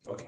Okay,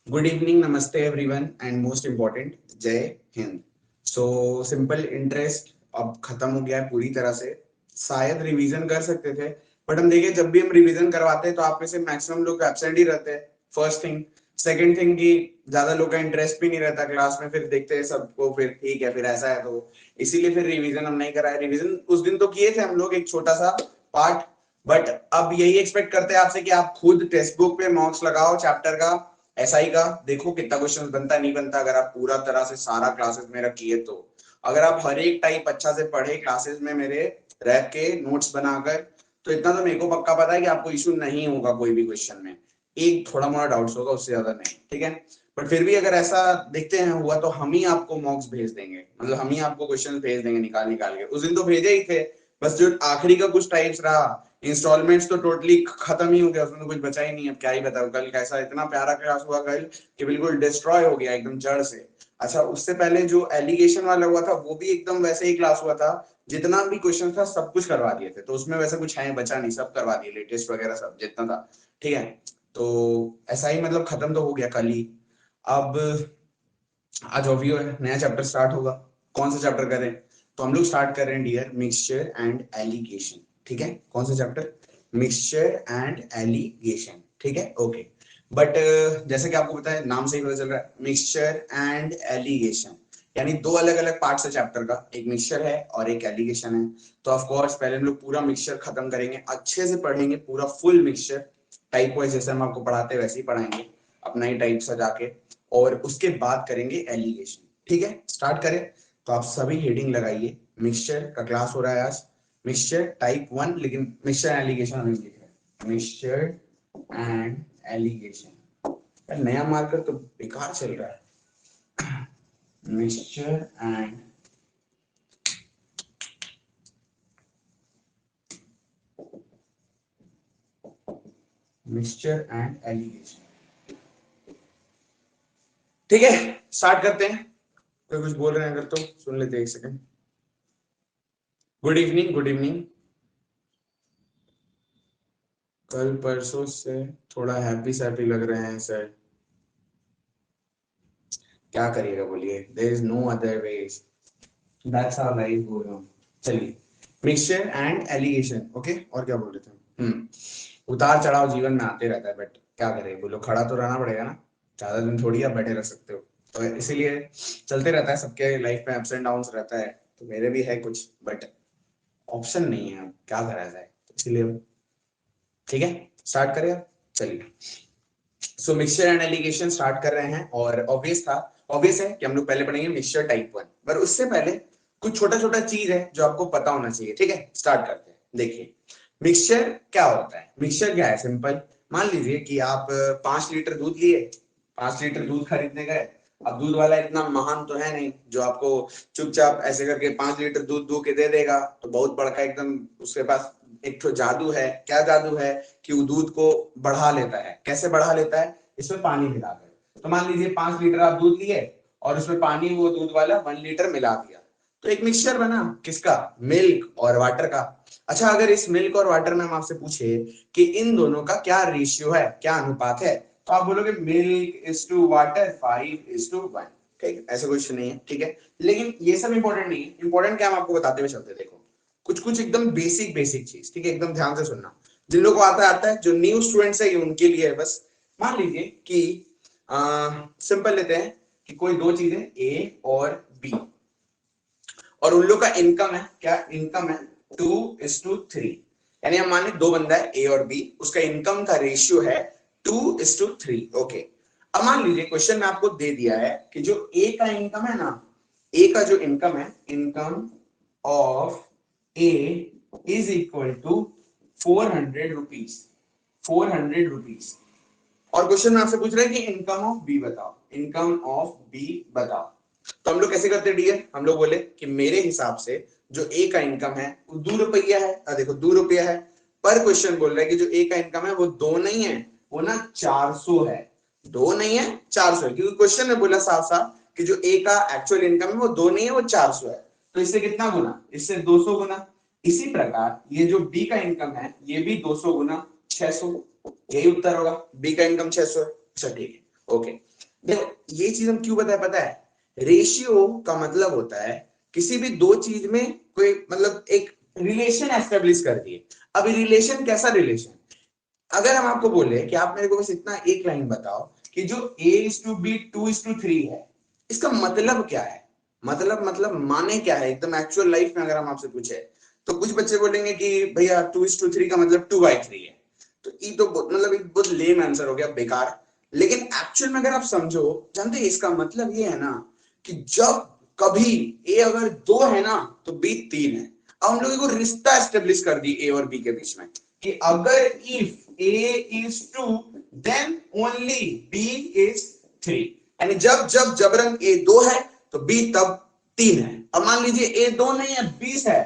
good evening, नमस्ते everyone and most important जय Hind. So simple interest अब खत्म हो गया है पूरी तरह से। शायद रिवीजन कर सकते थे, बट हम देखिए जब भी हम रिवीजन करवाते हैं तो आप में से मैक्सिमम लोग एब्सेंट ही रहते हैं। First thing. सेकंड थिंग कि ज्यादा लोग का इंटरेस्ट भी नहीं रहता क्लास में, फिर देखते हैं सबको, फिर ठीक है, फिर ऐसा है तो इसीलिए फिर रिवीजन हम नहीं कराए। रिवीजन उस दिन तो किए थे हम लोग एक छोटा सा पार्ट, बट अब यही एक्सपेक्ट करते हैं आपसे कि आप खुद टेक्स्ट बुक पे मॉक्स लगाओ चैप्टर का, एसआई का, देखो कितना क्वेश्चन बनता नहीं बनता। अगर आप पूरा तरह से सारा क्लासेस मेरा किए तो, अगर आप हर एक टाइप अच्छा से पढ़े क्लासेस में मेरे रह के नोट्स बनाकर, तो इतना तो मेरे को पक्का पता है कि आपको इशू नहीं होगा कोई भी क्वेश्चन में। एक थोड़ा मोड़ा डाउट्स होगा, उससे ज्यादा नहीं, ठीक है। बट फिर भी अगर ऐसा देखते हैं हुआ तो हम ही आपको मॉक्स भेज देंगे, मतलब हम ही आपको क्वेश्चन भेज देंगे निकाल निकाल के। उस दिन तो भेजे ही थे, बस जो आखिरी का कुछ टाइप्स रहा, इंस्टॉलमेंट्स तो टोटली खत्म ही हो गया, उसमें तो कुछ बचा ही नहीं। अब क्या ही बताओ, कल कैसा इतना प्यारा क्लास हुआ कल कि बिल्कुल डिस्ट्रॉय हो गया एकदम जड़ से। अच्छा, उससे पहले जो एलिगेशन वाला हुआ था वो भी एकदम वैसे ही क्लास हुआ था, जितना भी क्वेश्चन था सब कुछ करवा दिए थे, तो उसमें वैसा कुछ है बचा नहीं, सब करवा दिए, लेटेस्ट वगैरह सब जितना था, ठीक है। तो ऐसा ही मतलब खत्म तो हो गया कल ही। अब आज ओवीओ है, नया चैप्टर स्टार्ट होगा। कौन सा चैप्टर करें? तो हम लोग स्टार्ट कर रहे हैं डियर, मिक्सचर एंड एलिगेशन, ठीक है। कौन सा चैप्टर? मिक्सचर एंड एलिगेशन, ठीक है, ओके। बट जैसे कि आपको पता है, नाम से ही पता चल रहा है, मिक्सचर एंड एलिगेशन, यानी दो अलग अलग पार्ट्स है चैप्टर का, एक मिक्सचर है और एक एलिगेशन है। तो ऑफ कोर्स पहले हम लोग पूरा मिक्सचर खत्म करेंगे, अच्छे से पढ़ेंगे पूरा फुल मिक्सचर, टाइप वाइज जैसे हम आपको पढ़ाते हैं वैसे ही पढ़ाएंगे, अपना ही टाइप सजा के, और उसके बाद करेंगे एलिगेशन, ठीक है। स्टार्ट करें, तो आप सभी हेडिंग लगाइए। मिक्सचर का क्लास हो रहा है आज, मिक्सचर टाइप 1, लेकिन मिक्सचर एलिगेशन हम लिख रहे हैं, मिक्सचर एंड एलिगेशन। नया मार्कर तो बेकार चल रहा है। Mixture and mixture and allegation, ठीक है। स्टार्ट करते हैं। कोई कुछ बोल रहे हैं अगर तो सुन लेते हैं, एक second. Good evening, good evening. कल परसों से थोड़ा हैप्पी सैप्पी लग रहे हैं सर, क्या करिएगा बोलिए, there is no other ways, that's how life goes on. चलिए, मिक्सचर एंड एलिगेशन, ओके। और क्या बोल रहे थे? उतार चढ़ाव जीवन में आते रहता है, बट क्या करें बोलो, खड़ा तो रहना पड़ेगा ना, ज्यादा दिन थोड़ी आप बैठे रह सकते हो, तो इसीलिए चलते रहता है, सबके लाइफ में अप्स एंड डाउन्स रहता है, तो मेरे भी है कुछ, बट ऑप्शन नहीं है, अब क्या करा जाए, इसीलिए, ठीक है। स्टार्ट करें आप? चलिए, सो मिक्सचर एंड एलिगेशन स्टार्ट कर रहे हैं, और ऑब्वियस है कि हम लोग पहले पढ़ेंगे मिक्सचर टाइप 1, पर उससे पहले कुछ छोटा छोटा चीज है जो आपको पता होना चाहिए, ठीक है। स्टार्ट करते हैं। देखिए, मिक्सचर क्या होता है? मिक्सचर क्या है? सिंपल, मान लीजिए कि आप 5 लीटर दूध लिए, 5 लीटर दूध खरीदने गए। अब दूध वाला इतना महान तो है नहीं जो आपको चुपचाप ऐसे करके 5 लीटर दूध दू के दे देगा, तो बहुत बड़का एकदम उसके पास एक तो जादू है। क्या जादू है? कि वो दूध को बढ़ा लेता है। कैसे बढ़ा लेता है? इसमें पानी मिलाकर। तो मान लीजिए 5 लीटर आप दूध लिए और उसमें पानी वो दूध वाला 1 लीटर मिला दिया, तो एक मिक्सचर बना। किसका? मिल्क और वाटर का। अच्छा, अगर इस मिल्क और वाटर में हम आपसे पूछे कि इन दोनों का क्या रेशियो है, क्या अनुपात है, तो आप बोलोगे मिल्क इज टू वाटर 5:1। ठीक है, ऐसा कुछ नहीं है, ठीक है। लेकिन ये सब इंपॉर्टेंट नहीं है, इंपॉर्टेंट क्या हम आपको बताते हुए चलते। देखो, कुछ कुछ एकदम बेसिक बेसिक चीज, ठीक है, एकदम ध्यान से सुनना। जिन लोगों को आता है आता है, जो न्यू स्टूडेंट्स है ये उनके लिए है बस। मान लीजिए कि सिंपल लेते हैं कि कोई दो चीजें ए और बी, और उन लोग का इनकम है, क्या इनकम है? 2:3, यानी हम माने दो बंदा है ए और बी, उसका इनकम का रेशियो है 2:3, ओके। अब मान लीजिए क्वेश्चन में आपको दे दिया है कि जो ए का इनकम है ना, ए का जो इनकम है, income of A is equal to 400 rupees, 400 rupees. और क्वेश्चन में आपसे पूछ रहे हैं कि इनकम ऑफ बी बताओ, इनकम ऑफ बी बताओ। तो हम लोग कैसे करते डियर? हम लोग बोले कि मेरे हिसाब से जो ए का इनकम है वो 2 रुपया है। देखो 2 रुपया है, पर क्वेश्चन बोल रहा है कि जो ए का इनकम है वो 2 नहीं है, वो ना 400 है। 2 नहीं है, 400 है, क्योंकि क्वेश्चन में बोला साफ साफ कि जो ए का एक्चुअल इनकम है वो 2 नहीं है, वो 400 है। तो इससे कितना गुना? इससे 200 गुना। इसी प्रकार ये जो बी का इनकम है ये भी 200 गुना 600, यही उत्तर होगा। बी का इनकम 600 है। अच्छा ठीक है, ओके। देखो ये चीज हम क्यों बताए पता है, रेशियो का मतलब होता है किसी भी दो चीज में कोई मतलब एक रिलेशन एस्टेब्लिश कर दिए। अभी रिलेशन कैसा रिलेशन, अगर हम आपको बोले कि आप मेरे को बस इतना एक लाइन बताओ कि जो A:B 2:3 है, इसका मतलब क्या है, मतलब माने क्या है एकदम एक्चुअल लाइफ में अगर हम आपसे पूछे, तो कुछ बच्चे बोलेंगे कि भैया 2:3 का मतलब 2/3 है। तो ये तो मतलब एक बहुत लेम आंसर हो गया, बेकार। लेकिन एक्चुअल में अगर आप समझो, जानते हैं इसका मतलब ये है ना कि जब कभी ए अगर 2 है ना तो बी 3 है। अब हम लोग को रिश्ता एस्टेब्लिश कर दी ए और बी के बीच में कि अगर if A is 2 then only B is 3, यानी जब जब जबरन A 2 है तो B तब 3 है। अब मान लीजिए A 2 नहीं है 20 है,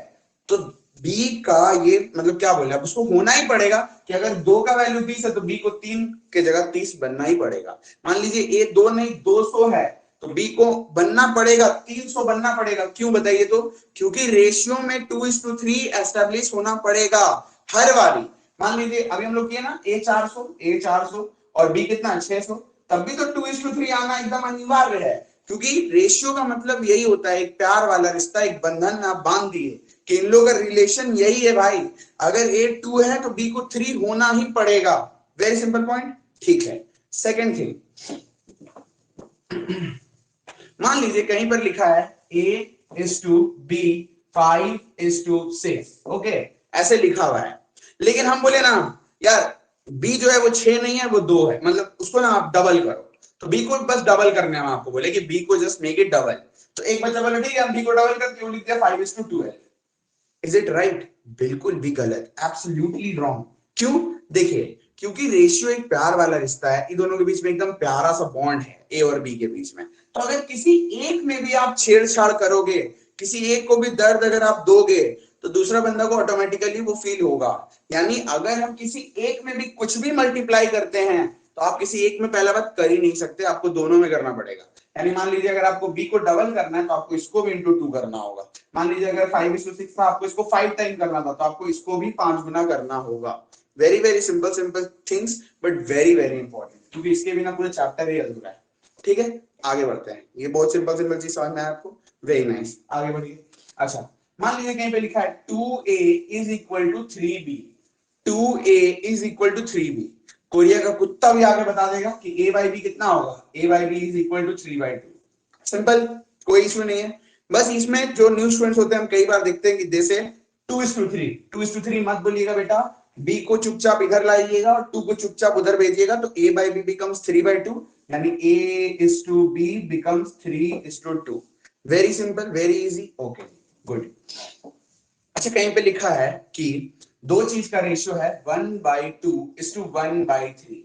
तो B का ये मतलब क्या बोले, अब उसको होना ही पड़ेगा कि अगर 2 का वैल्यू 20 है तो B को 3 के जगह 30 बनना ही पड़ेगा। मान लीजिए A 2 नहीं 200 है तो B को बनना पड़ेगा 300 बनना पड़ेगा। क्यों बताइए तो, क्योंकि रेशियो में 2:3 एस्टेब्लिश होना पड़ेगा हर बारी। मान लीजिए अभी हम लोग किए ना A 400 और B कितना 600, तब भी तो 2:3 आना एकदम अनिवार्य है, क्योंकि रेशियो का मतलब यही होता है, एक प्यार वाला रिश्ता, एक बंधन आप बांध दिए कि इन लोगों का रिलेशन यही है भाई, अगर A 2 है तो B को 3 होना ही पड़ेगा। वेरी सिंपल पॉइंट, ठीक है। सेकेंड थिंग, मान लीजिए कहीं पर लिखा है A:B 5:6, ओके, ऐसे लिखा हुआ है। लेकिन हम बोले ना यार B जो है वो 6 नहीं है वो 2 है, मतलब उसको ना आप डबल करो, तो B को बस डबल करने हम आपको बोले कि B को जस्ट मेक इट डबल। तो एक बच्चा बोले ठीक है हम B को डबल करके क्यों लिख दिया 5:12, इज इट राइट? बिल्कुल भी गलत, एब्सोल्युटली रॉन्ग। क्यों? देखिए क्योंकि रेशियो एक प्यार वाला रिश्ता है, इन दोनों के बीच में एकदम प्यारा सा बॉन्ड है ए और बी के बीच में। तो अगर किसी एक में भी आप छेड़छाड़ करोगे, किसी एक को भी दर्द अगर आप दोगे, तो दूसरा बंदा को ऑटोमेटिकली वो फील होगा। यानी अगर हम किसी एक में भी कुछ भी मल्टीप्लाई करते हैं तो आप किसी एक में पहला बात कर ही नहीं सकते, आपको दोनों में करना पड़ेगा। यानी मान लीजिए अगर आपको बी को डबल करना है तो आपको इसको भी इंटू 2 करना होगा। मान लीजिए अगर 5:6 था, आपको इसको 5 टाइम करना था, तो आपको इसको भी 5 गुना करना होगा। Very very simple simple things, but very very important, क्योंकि इसके बिना पूरा चैप्टर ही अधूरा है। ठीक है, आगे बढ़ते हैं। ये बहुत सिंपल सिंपल चीज समझ में आया आपको, वेरी नाइस, आगे बढ़िए। अच्छा, मान लीजिए कहीं पे लिखा है 2A is equal to 3B, 2A is equal to 3B। Korea का कुत्ता भी आगे बता देगा कि A/B कितना होगा, A/B is equal to 3/2। Simple, कोई इश्यू नहीं है। बस इसमें जो न्यू स्टूडेंट्स होते हैं हम कई बार देखते हैं कि जैसे 2:3 मत बोलिएगा बेटा, बी को चुपचाप इधर लाइएगा और 2 को चुपचाप उधर भेजिएगा, तो A/B becomes 3/2, यानी A:B becomes 3:2। Very simple, very easy, okay good. अच्छा, कहीं पे लिखा है कि दो चीज का रेशियो है 1/2:1/3।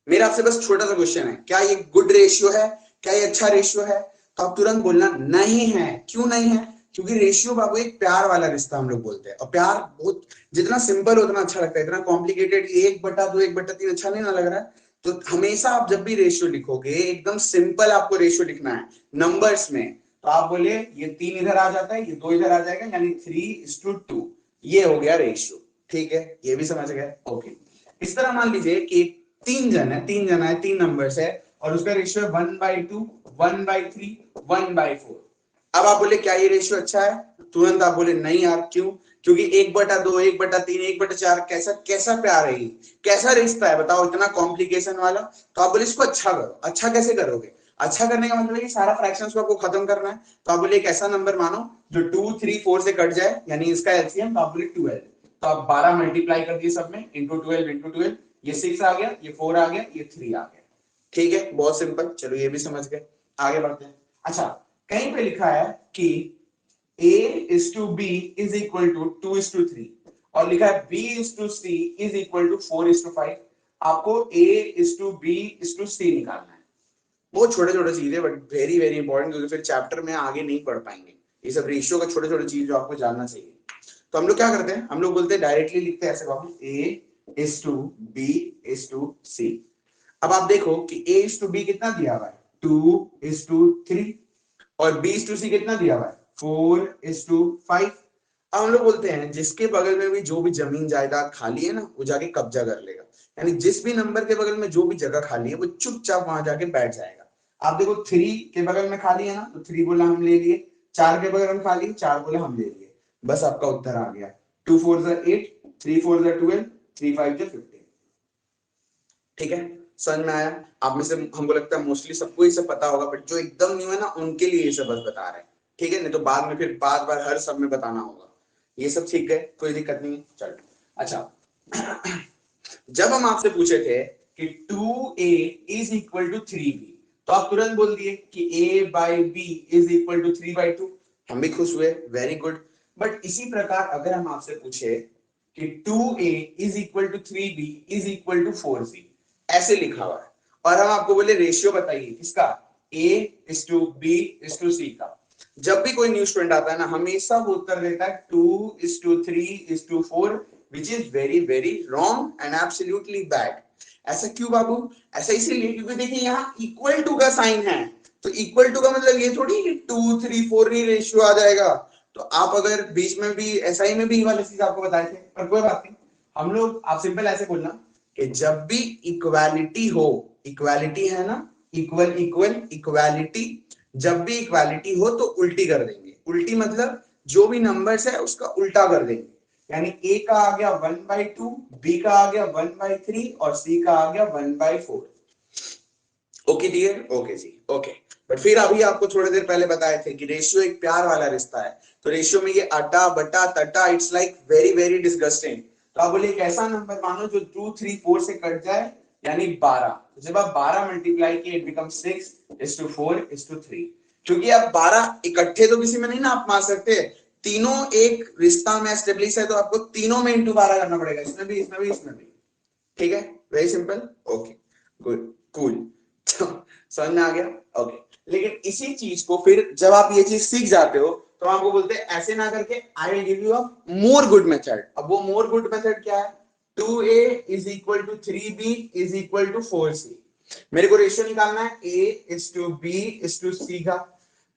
मेरा आपसे बस छोटा सा क्वेश्चन है, क्या ये गुड रेशियो है, क्या ये अच्छा रेशियो है? तो आप तुरंत बोलना नहीं है। क्यों नहीं है? क्योंकि रेशियो बाबू एक प्यार वाला रिश्ता हम लोग बोलते हैं, और प्यार बहुत जितना सिंपल उतना अच्छा लगता है, इतना कॉम्प्लिकेटेड 1/2 1/3 अच्छा नहीं ना लग रहा है। तो हमेशा आप जब भी रेशियो लिखोगे एकदम सिंपल आपको रेशियो लिखना है नंबर्स में। तो आप बोले ये 3 इधर आ जाता है, ये 2 इधर आ जाएगा, यानी 3:2, ये हो गया रेशियो। ठीक है, ये भी समझ गए, ओके। इस तरह मान लीजिए कि 3 जन है 3 नंबर्स है और उसका रेशियो है 1/2 1/3 1/4। अब आप बोले क्या ये रेशियो अच्छा है? तुरंत आप बोले नहीं यार, क्यों? क्योंकि 1/2 1/3 1/4 कैसा कैसा प्यार है, कैसा रिश्ता है बताओ, इतना कॉम्प्लिकेशन वाला। तो आप बोले इसको अच्छा करो। अच्छा कैसे करोगे? अच्छा करने का मतलब है कि सारा फ्रैक्शंस को आपको खत्म करना है। तो आप बोले एक ऐसा नंबर मानो जो 2 3 4 से कट जाए, यानी इसका एलसीएम, तो आप बोले 12। तो आप 12 मल्टीप्लाई कर दिए सब में, इंटू 12, ये 6 आ गया, ये 4 आ गया, ये 3 आ गया। ठीक है, बहुत सिंपल, चलो ये भी समझ गए, आगे बढ़ते हैं। अच्छा, कहीं पे लिखा है कि A:B इज इक्वल टू 2:3 और लिखा है B:C इज इक्वल टू 4:5। आपको A:B:C निकालना है। बहुत छोटे छोटे चीज है, बट वेरी वेरी इंपॉर्टेंट, क्योंकि फिर चैप्टर में आगे नहीं पढ़ पाएंगे ये सब रेशियो का छोटे छोटे चीज जो आपको जानना चाहिए। तो हम लोग क्या करते हैं, हम लोग बोलते हैं डायरेक्टली लिखते हैं ऐसे बाबू, A:B:C। अब आप देखो कि A:B कितना दिया हुआ है 2:3 और B:C कितना दिया हुआ है 4:5। अब हम लोग बोलते हैं जिसके बगल में भी जो भी जमीन जायदाद खाली है ना वो जाके कब्जा कर लेगा, यानी जिस भी नंबर के बगल में जो भी जगह खाली है वो चुपचाप वहां जाके बैठ जाएगा। आप देखो 3 के बगल में खाली है ना, तो 3 बोला हम ले लिए, 4 के बगल में खाली, 4 बोला हम ले लिए, बस आपका उत्तर आ गया। 2 4 8, 3 4 12, 3 5 15। ठीक है, समझ में आया? आप में से हमको लगता है मोस्टली सबको ये सब पता होगा, बट जो एकदम न्यू है ना उनके लिए ये सब बस बता रहे हैं। ठीक है, नहीं तो बाद में फिर बार बार हर सब में बताना होगा। ये सब ठीक है, कोई दिक्कत नहीं है, चलो। अच्छा जब हम आपसे पूछे थे कि 2a is equal to 3b, तो आप तुरंत बोल दिए कि a by B is equal to 3/2। हम भी खुश हुए, वेरी गुड। बट इसी प्रकार अगर हम आपसे पूछे कि 2a is equal to 3b is equal to 4c, ऐसे लिखा हुआ है, और हम आपको बोले रेशियो बताइए किसका, a is to b is to c का। जब भी कोई न्यू स्टूडेंट आता है ना, हमेशा वो उत्तर देता है 2:3:4, which is very very wrong and absolutely bad. ऐसा क्यों बाबू? ऐसा इसीलिए क्योंकि देखिए यहाँ इक्वल टू का साइन है, तो इक्वल टू का मतलब ये थोड़ी 2 3 4 ही रेशियो आ जाएगा। तो आप अगर बीच में भी एसआई में भी वाले चीज आपको बताए थे, पर कोई बात नहीं, हम लोग आप सिंपल ऐसे बोलना कि जब भी इक्वालिटी हो, इक्वालिटी है ना, इक्वल इक्वल इक्वालिटी, जब भी इक्वालिटी हो तो उल्टी कर देंगे। उल्टी मतलब जो भी नंबर्स है उसका उल्टा कर देंगे, यानी a का आ गया 1/2, b का आ गया 1/3 और c का आ गया 1/4। ओके डियर, ओके जी, ओके। बट फिर अभी आपको थोड़ी देर पहले बताए थे कि रेशियो एक प्यार वाला रिश्ता है, तो रेशियो में ये अटा बटा तटा, it's like very very disgusting. तो आप बोले एक ऐसा नंबर मानो जो 2 3 4 से कट जाए, यानी 12। तो जब आप 12 मल्टीप्लाई किए इट बिकम 6:4:3। क्योंकि आप 12 इकट्ठे तो किसी में नहीं ना आप मार सकते, तीनों एक रिश्ता में एस्टेब्लिश है, तो आपको तीनों में इंटू 12 करना पड़ेगा, इसमें भी इसमें भी इसमें भी। ठीक है, very simple, okay good cool. समझ में आ गया, ओके। लेकिन इसी चीज को फिर जब आप ये चीज सीख जाते हो तो आपको बोलते हैं ऐसे ना करके I will give you a more good method. अब वो मोर गुड मेथड क्या है? 2a is equal to 3b is equal to 4c। मेरे को रेशियो निकालना है a is to b is to c का।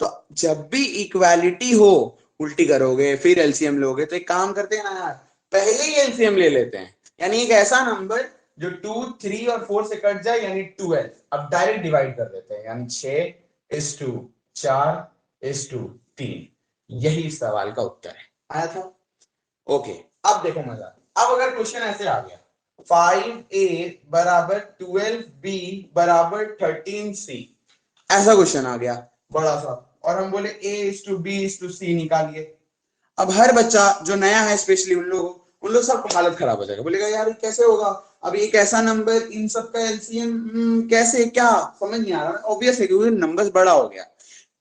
तो जब भी इक्वालिटी हो उल्टी करोगे, फिर एलसीएम लोगे, तो एक काम करते हैं ना यार, पहले ही एलसीएम ले लेते हैं, यानी एक ऐसा नंबर जो 2 3 और 4 से कट जाए, यानी 12। अब डायरेक्ट डिवाइड कर देते हैं, यानी 6:4:3। यही इस सवाल का उत्तर है, आया था? ओके, अब देखो मजा। अब अगर क्वेश्चन ऐसे आ गया 5a बराबर 12b बराबर 13c, ऐसा क्वेश्चन आ गया बड़ा सा, और हम बोले a is to b is to c निकालिए। अब हर बच्चा जो नया है, स्पेशली उन लोग सब हालत खराब हो जाएगा, बोलेगा यार कैसे होगा, अब एक ऐसा नंबर इन सब का एलसीएम कैसे, क्या समझ नहीं आ रहा। ऑब्वियस है क्योंकि नंबर्स बड़ा हो गया।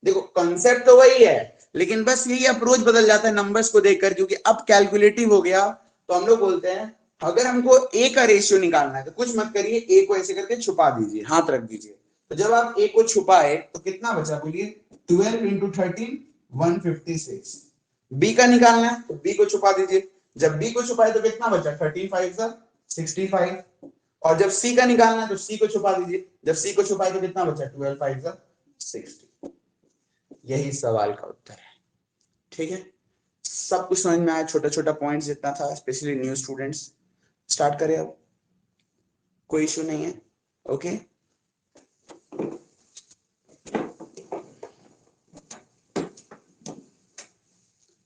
देखो कंसेप्ट तो वही है, लेकिन बस यही अप्रोच बदल जाता है नंबर्स को देखकर, क्योंकि अब कैलकुलेटिव हो गया। तो हम लोग बोलते हैं अगर हमको ए का रेशियो निकालना है तो कुछ मत करिए, ए को ऐसे करके छुपा दीजिए, हाथ रख दीजिए। तो जब आप ए को छुपाए तो कितना बचा बोलिए? 12 इंटू 13 156। बी का निकालना है तो बी को छुपा दीजिए, जब बी को छुपाए तो कितना बचा? 13 5 65। और जब सी का निकालना है तो सी को छुपा दीजिए, जब सी को छुपाए तो कितना बचा? 12 5 60। यही सवाल का उत्तर है। ठीक है, सब कुछ समझ में आया, छोटा छोटा पॉइंट जितना था, स्पेशली न्यू स्टूडेंट्स। स्टार्ट करें अब, कोई इशू नहीं है, ओके।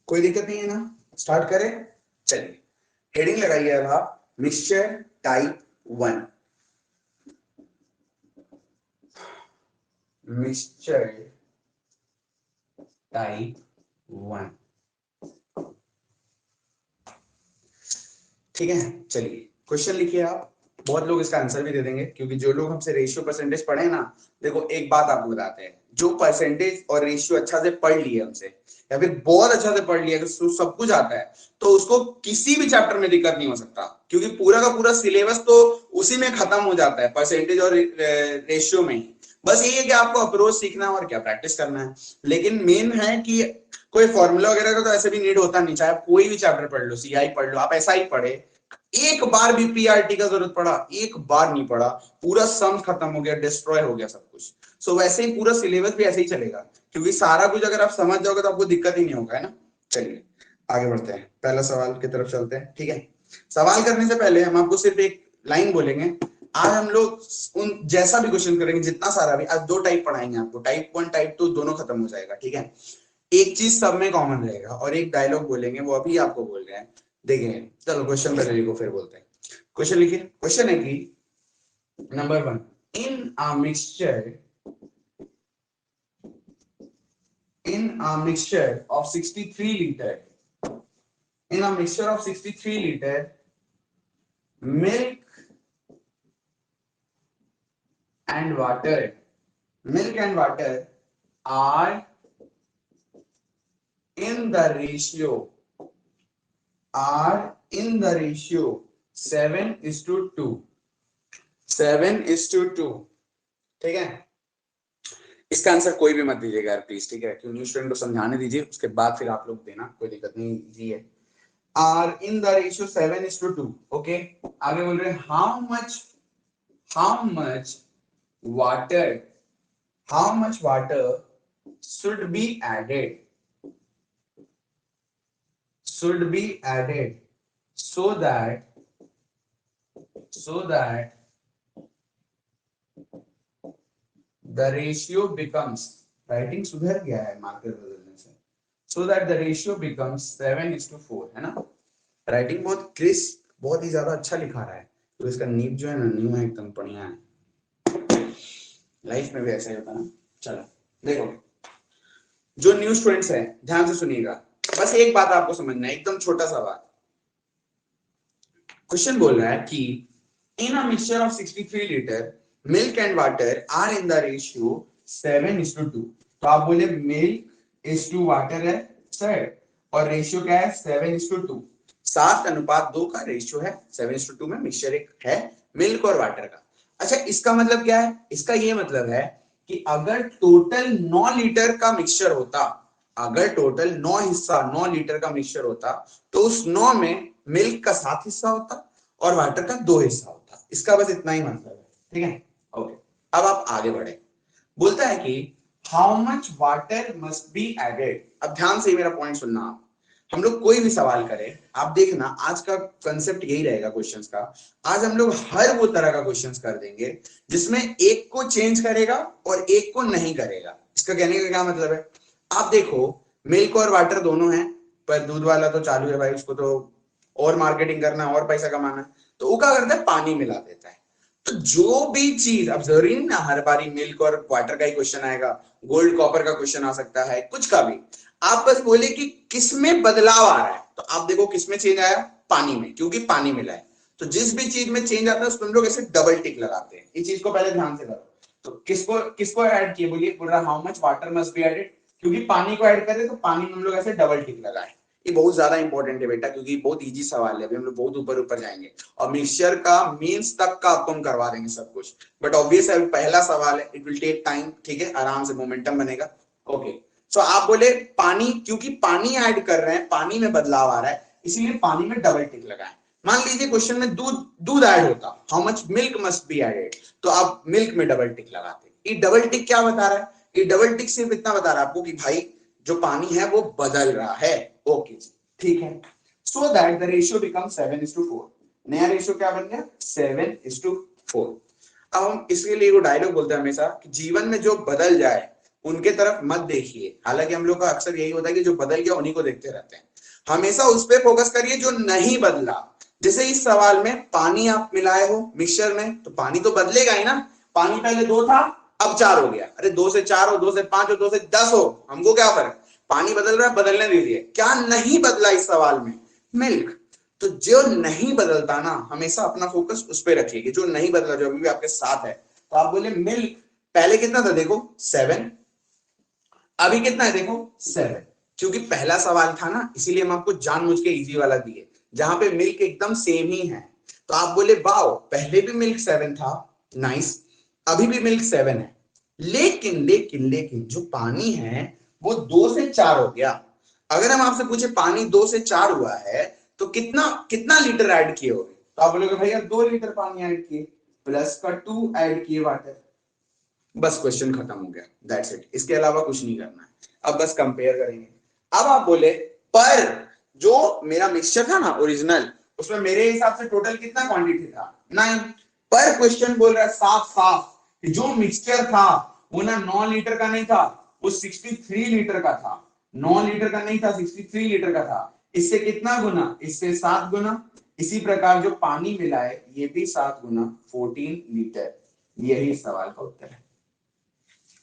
कोई दिक्कत नहीं है ना, स्टार्ट करें? चलिए, हेडिंग लगाइए अब आप, मिक्सचर टाइप 1। मिक्सचर टाइप 1, ठीक है। चलिए क्वेश्चन लिखिए आप, बहुत लोग इसका आंसर भी दे देंगे, क्योंकि जो लोग हमसे रेशियो परसेंटेज पढ़े ना, देखो एक बात आपको बताते हैं, जो परसेंटेज और रेशियो अच्छा से पढ़ लिए हमसे, या फिर बहुत अच्छा से पढ़ लिया, अगर सब कुछ आता है तो उसको किसी भी चैप्टर में दिक्कत नहीं हो सकता, क्योंकि पूरा का पूरा सिलेबस तो उसी में खत्म हो जाता है, परसेंटेज और रेशियो में ही। बस यही है कि आपको अप्रोच सीखना है और क्या प्रैक्टिस करना है। लेकिन मेन है कि कोई फॉर्मूला वगैरह का तो ऐसे भी नीड होता नहीं, चाहे आप कोई भी चैप्टर पढ़ लो, सीआई पढ़ लो, आप ऐसा ही पढ़े, एक बार भी पीआरटी का जरूरत पड़ा, एक बार नहीं पड़ा, पूरा सम खत्म हो गया, डिस्ट्रॉय हो गया सब कुछ। सो वैसे ही पूरा सिलेबस भी ऐसे ही चलेगा, क्योंकि सारा कुछ अगर आप समझ जाओगे तो आपको दिक्कत ही नहीं होगा, है ना। चलिए आगे बढ़ते हैं, पहला सवाल की तरफ चलते हैं। ठीक है, सवाल करने से पहले हम आपको सिर्फ एक लाइन बोलेंगे। आज हम लोग उन जैसा भी क्वेश्चन करेंगे, जितना सारा भी, आज दो टाइप पढ़ाएंगे आपको, टाइप 1 टाइप 2 दोनों खत्म हो जाएगा। ठीक है, एक चीज सब में कॉमन रहेगा और एक डायलॉग बोलेंगे, वो अभी आपको बोल रहे हैं, देखेंगे। चलो क्वेश्चन पहले लिखो फिर बोलते हैं। क्वेश्चन लिखिए। क्वेश्चन है कि number 1, in a mixture of 63 liter, in a mixture of 63 liter milk and water, are in the ratio 7:2, 7:2। ठीक है, इसका आंसर कोई भी मत दीजिएगा यार प्लीज, ठीक है, क्यों न्यू स्टूडेंट को समझाने दीजिए, उसके बाद फिर आप लोग देना, कोई दिक्कत नहीं, इजी है। Are in the ratio 7:2। Okay, आगे बोल रहे हैं how much water should be added so that the ratio becomes, writing सुधर गया है मार्कर बदलने से, so that the ratio becomes 7:4, है ना। राइटिंग बहुत क्रिस्प, बहुत ही ज्यादा अच्छा लिखा रहा है, तो इसका नीब जो है ना, न्यू है एकदम बढ़िया है। लाइफ में भी ऐसा ही होता है ना। चलो देखो, जो न्यू स्टूडेंट्स हैं ध्यान से सुनिएगा, बस एक बात आपको समझना है, एकदम छोटा सवाल। क्वेश्चन बोल रहा है कि in a mixture of 63 litre milk and water are in the ratio 7:2। तो आप बोले मिल्क इज टू वाटर है सर, और रेशियो क्या है 7:2, 7:2 का रेशियो है, 7:2 में मिक्सचर एक है मिल्क और वाटर का। अच्छा, इसका मतलब क्या है? इसका ये मतलब है कि अगर टोटल 9 लीटर का मिक्सचर होता, अगर टोटल 9 हिस्सा 9 लीटर का मिक्सचर होता, तो उस 9 में मिल्क का 7 हिस्सा होता और वाटर का 2 हिस्सा होता। इसका बस इतना ही मतलब है। ठीक है, ओके। अब आप आगे बढ़े, बोलता है कि how much water must be added. अब ध्यान से मेरा पॉइंट सुनना आप, हम लोग कोई भी सवाल करें, आप देखना आज का कंसेप्ट यही रहेगा क्वेश्चंस का। आज हम लोग हर वो तरह का क्वेश्चंस कर देंगे जिसमें एक को चेंज करेगा और एक को नहीं करेगा। इसका कहने का क्या मतलब है? आप देखो, मिल्क और वाटर दोनों हैं, पर दूध वाला तो चालू है भाई, उसको तो और मार्केटिंग करना है और पैसा कमाना है, तो वो क्या करता है, पानी मिला देता है। तो जो भी चीज, अब जरूरी नहीं ना हर बारी मिल्क और वाटर का ही क्वेश्चन आएगा, गोल्ड कॉपर का क्वेश्चन आ सकता है, कुछ का भी। आप बस बोले कि किसमें बदलाव आ रहा है, तो आप देखो किसमें चेंज आया, पानी में, क्योंकि पानी मिला है। तो जिस भी चीज में चेंज आता है उसको हम लोग ऐसे डबल टिक लगाते हैं। इस चीज को पहले ध्यान से करो। तो किसको किसको ऐड किए, बोलिए, बोल रहा how much water must be added, क्योंकि पानी को ऐड करें तो पानी में हम लोग ऐसे डबल टिक लगाए। ये बहुत ज्यादा इंपॉर्टेंट है बेटा, क्योंकि बहुत इजी सवाल है, अभी हम लोग बहुत ऊपर ऊपर जाएंगे और मिक्सचर का मीन्स तक का आपको हम करवा देंगे सब कुछ। बट ऑब्वियस है, पहला सवाल है, इट विल टेक टाइम। ठीक है, आराम से मोमेंटम बनेगा। ओके, सो आप बोले पानी, क्योंकि पानी ऐड कर रहे हैं, पानी में बदलाव आ रहा है, इसीलिए पानी में डबल टिक लगाएं। मान लीजिए क्वेश्चन में दूध ऐड होता, how much milk must be added, तो आप मिल्क में डबल टिक लगाते। ये डबल टिक क्या बता रहा है? ये डबल टिक सिर्फ इतना बता रहा है आपको कि भाई जो पानी है वो बदल रहा है। ओके, ठीक है, so that the ratio become 7:4। नया रेशियो क्या बन गया, 7:4। अब हम इसके लिए वो डायलॉग बोलते हैं हमेशा कि जीवन में जो बदल जाए उनके तरफ मत देखिए। हालांकि हम लोग का अक्सर यही होता है कि जो बदल गया उन्हीं को देखते रहते हैं। हमेशा उस पर फोकस करिए जो नहीं बदला। जैसे इस सवाल में पानी आप मिलाए हो मिक्सचर में, तो पानी तो बदलेगा ही ना। पानी पहले 2 था, अब 4 हो गया। अरे 2 से 4 हो, 2 से 5 हो, 2 से 10 हो, हमको क्या फर्क, पानी बदल रहा है, बदलने दीजिए। क्या नहीं बदला इस सवाल में? मिल्क। तो जो नहीं बदलता ना, हमेशा अपना फोकस उस पर रखिए कि जो नहीं बदला, जो अभी भी आपके साथ है। तो आप बोले मिल्क पहले कितना था, देखो 7, अभी कितना है देखो 7। क्योंकि पहला सवाल था ना, इसीलिए हम आपको जानबूझ के इजी वाला दिए, जहां पे मिल्क एकदम सेम ही है। तो आप बोले वाओ, पहले भी मिल्क 7 था, नाइस, अभी भी मिल्क 7 है, लेकिन लेकिन लेकिन जो पानी है वो 2 से 4 हो गया। अगर हम आपसे पूछे पानी 2 से 4 हुआ है तो कितना कितना लीटर ऐड किए होगे, तो आप बोलोगे भैया 2 लीटर पानी ऐड किए, प्लस का 2 ऐड किए वाटर। बस क्वेश्चन खत्म हो गया, दैट्स इट। इसके अलावा कुछ नहीं करना है। अब बस कंपेयर करेंगे। अब आप बोले पर जो मेरा मिक्सचर था ना ओरिजिनल, उसमें मेरे हिसाब से टोटल कितना क्वांटिटी था 9। पर क्वेश्चन बोल रहा है साफ साफ कि जो मिक्सचर था वो ना 9 लीटर का नहीं था, वो 63 लीटर का था। 9 लीटर का नहीं था, 63 लीटर का था। इससे कितना गुना? इससे 7 गुना। इसी प्रकार जो पानी मिला है ये भी 7 गुना 14 लीटर। यही सवाल का उत्तर है।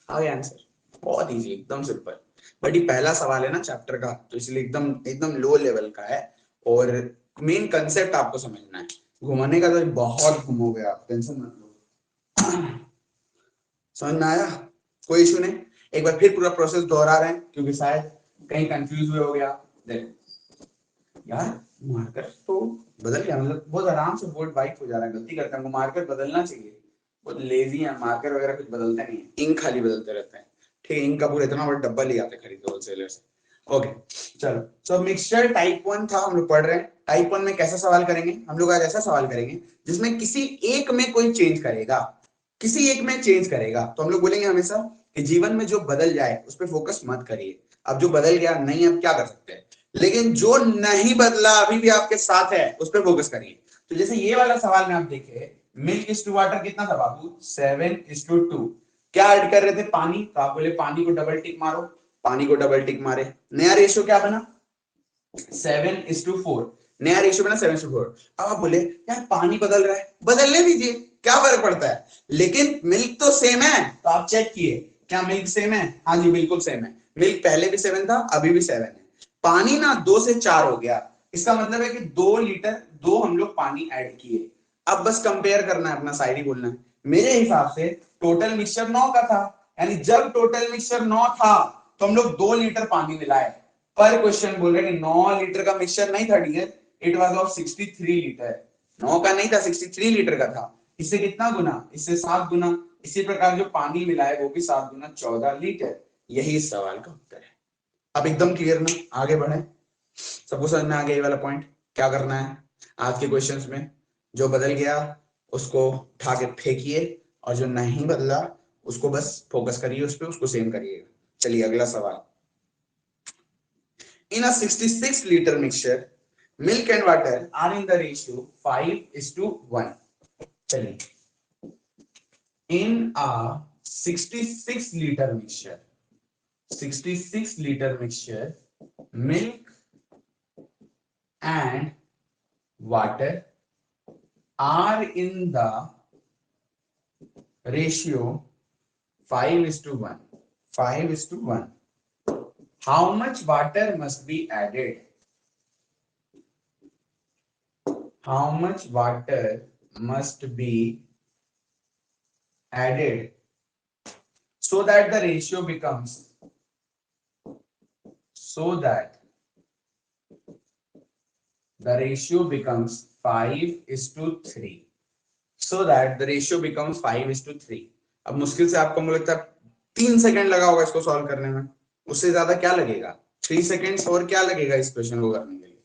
आ गया आंसर, बहुत इजी, एकदम सिंपल। बट ये पहला सवाल है ना चैप्टर का, तो इसलिए एकदम एकदम लो लेवल का है। और मेन कंसेप्ट आपको समझना है। घुमाने का तो बहुत घूमोगे आप, टेंशन मत लो। समझ में आया? कोई इशू नहीं। एक बार फिर पूरा प्रोसेस दोहरा रहे हैं क्योंकि शायद कहीं कंफ्यूज हुए हो गया। देखो यार, मार्कर तो बदल गया, मतलब बहुत आराम से बोर्ड वाइट हो जा रहा है। गलती करता है, मार्कर बदलना चाहिए। बहुत लेजी है, मार्कर वगैरह कुछ बदलते नहीं है, इंक खाली बदलते रहते हैं। ठीक है, इंक का पूरा इतना बड़ा डब्बा ले आते खरीदो होलसेलर से। ओके चलो, सो मिक्सचर टाइप 1 था, हम लोग पढ़ रहे हैं। टाइप 1 में कैसा सवाल करेंगे हम लोग? आज ऐसा सवाल करेंगे जिसमें किसी एक में कोई चेंज करेगा, किसी एक में चेंज करेगा। तो हम लोग बोलेंगे हमेशा कि जीवन में जो बदल जाए उस पर फोकस मत करिए। अब जो बदल गया नहीं, अब क्या कर सकते हैं, लेकिन जो नहीं बदला अभी भी आपके साथ है उस पर फोकस करिए। तो जैसे ये वाला सवाल में आप देखे, मिल्क इज टू वाटर कितना था बाबू? 7:2। क्या ऐड कर रहे थे? पानी। तो आप बोले पानी को डबल टिक मारो, पानी को डबल टिक मारे। नया रेशियो क्या बना? 7:4। नया रेशियो बना 7:4। अब आप बोले यार पानी बदल रहा है, बदलने दीजिए, क्या फर्क पड़ता है, लेकिन मिल्क तो सेम है। तो आप चेक किए, क्या मिल्क सेम है? हाँ जी बिल्कुल सेम है। मिल्क पहले भी 7 था, अभी भी 7 है। पानी ना 2 से 4 हो गया, इसका मतलब है कि 2 लीटर, 2 हम लोग पानी ऐड किए। अब बस कंपेयर करना है, अपना शायरी बोलना है। मेरे हिसाब से टोटल मिक्सचर 9 का था, यानी जब टोटल मिक्सचर 9 था तो हम लोग 2 लीटर पानी मिलाए। पर क्वेश्चन बोल रहे हैं कि 9 लीटर का मिक्सचर नहीं था dear, it was of 63 litre. 9 का नहीं था, 63 लीटर का था। इससे कितना गुना? इससे 7 गुना। इसी प्रकार जो पानी मिला है वो भी 7 गुना 14 लीटर। यही इस सवाल का उत्तर है। अब एकदम क्लियर ना? आगे बढ़े। सबको समझ में आ गया ये वाला पॉइंट? क्या करना है आज के क्वेश्चंस में? जो बदल गया उसको उठा के फेंकिए, और जो नहीं बदला उसको बस फोकस करिए उस पर, उसको सेम करिएगा। चलिए अगला सवाल। In a 66-liter mixture, milk and water are in the ratio 5:1. चलिए, in a 66-liter mixture, 66-liter mixture, milk and water are in the ratio 5:1. 5:1. How much water must be added? How much water must be added so that the ratio becomes, so that the ratio becomes 5:3. So that the ratio becomes 5:3. अब मुश्किल से आपको मुझे लगता है 3 second लगा होगा इसको सॉल्व करने में, उससे ज्यादा क्या लगेगा? 3 सेकंड्स और क्या लगेगा इस क्वेश्चन को करने के लिए?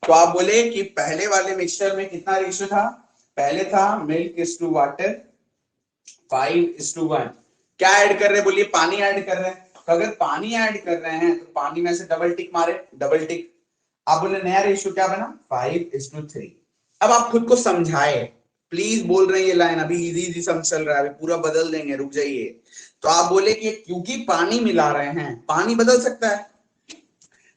तो आप बोले कि पहले वाले मिक्सचर में कितना रेशियो था? पहले था मिल्क इज टू वाटर 5:1। क्या ऐड कर रहे हैं? बोलिए पानी ऐड कर रहे हैं। तो अगर पानी ऐड कर रहे हैं तो पानी में से डबल टिक मारे, डबल टिक। आप बोले नया रेशियो क्या बना? 5:3। अब आप खुद को समझाए, प्लीज बोल रहे हैं ये लाइन, अभी इजी इजी समझ चल रहा है, अभी पूरा बदल देंगे, रुक जाइए। तो आप बोले कि क्योंकि पानी मिला रहे हैं, पानी बदल सकता है।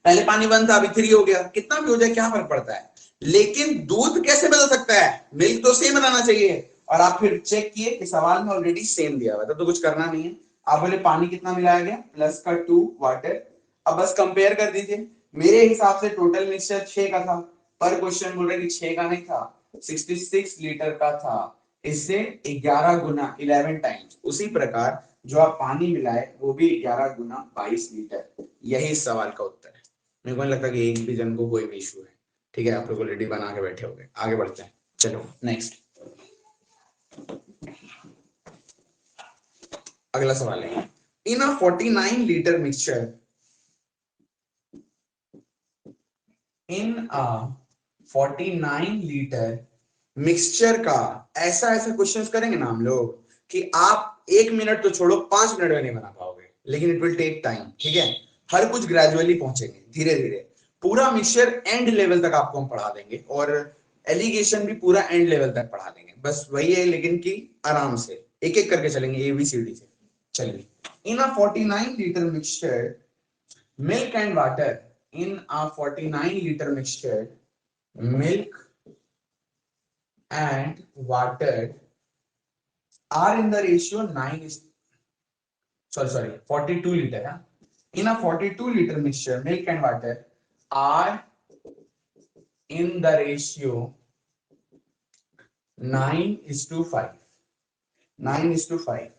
पहले पानी 1 था, अभी 3 हो गया, कितना भी हो जाए क्या फर्क पड़ता है। लेकिन दूध कैसे बदल सकता है? मिल्क तो सेम रहना चाहिए। और आप फिर चेक किए कि सवाल में ऑलरेडी सेम दिया हुआ था, तो कुछ करना नहीं है। आप बोले पानी कितना मिलाया गया? +2 वाटर। अब बस कंपेयर कर दीजिए। मेरे हिसाब से टोटल मिक्सचर 6 का था, पर क्वेश्चन बोल रहे कि 6 का नहीं था, 66 लीटर का था। इससे 11 गुना 11 टाइम्स। उसी प्रकार जो आप पानी मिलाए वो भी 11 गुना 22 लीटर। यही इस सवाल का उत्तर है। मेरे को नहीं लगता कि एक भी जन को कोई भी इशू है। ठीक है, आप लोग ऑलरेडी बना के बैठे हो गए। आगे बढ़ते हैं, चलो नेक्स्ट। अगला सवाल है, in a 49 litre mixture in 49 litre mixture का ऐसा ऐसा क्वेश्चंस करेंगे ना हम लोग कि आप 1 मिनट तो छोड़ो 5 मिनट में नहीं बना पाओगे, लेकिन इट विल टेक टाइम। ठीक है, हर कुछ ग्रेजुअली पहुंचेंगे धीरे धीरे। पूरा मिक्सचर एंड लेवल तक आपको हम पढ़ा देंगे और एलिगेशन भी पूरा एंड लेवल तक पढ़ा देंगे। बस वही है लेकिन कि आराम से एक एक करके चलेंगे ABCD से। चलिए, इन 49 litre mixture milk and water, in a 49-liter mixture, milk and water are in the ratio 9 is sorry 42 liter, huh? In a 42-liter mixture, milk and water are in the ratio 9:5, 9:5।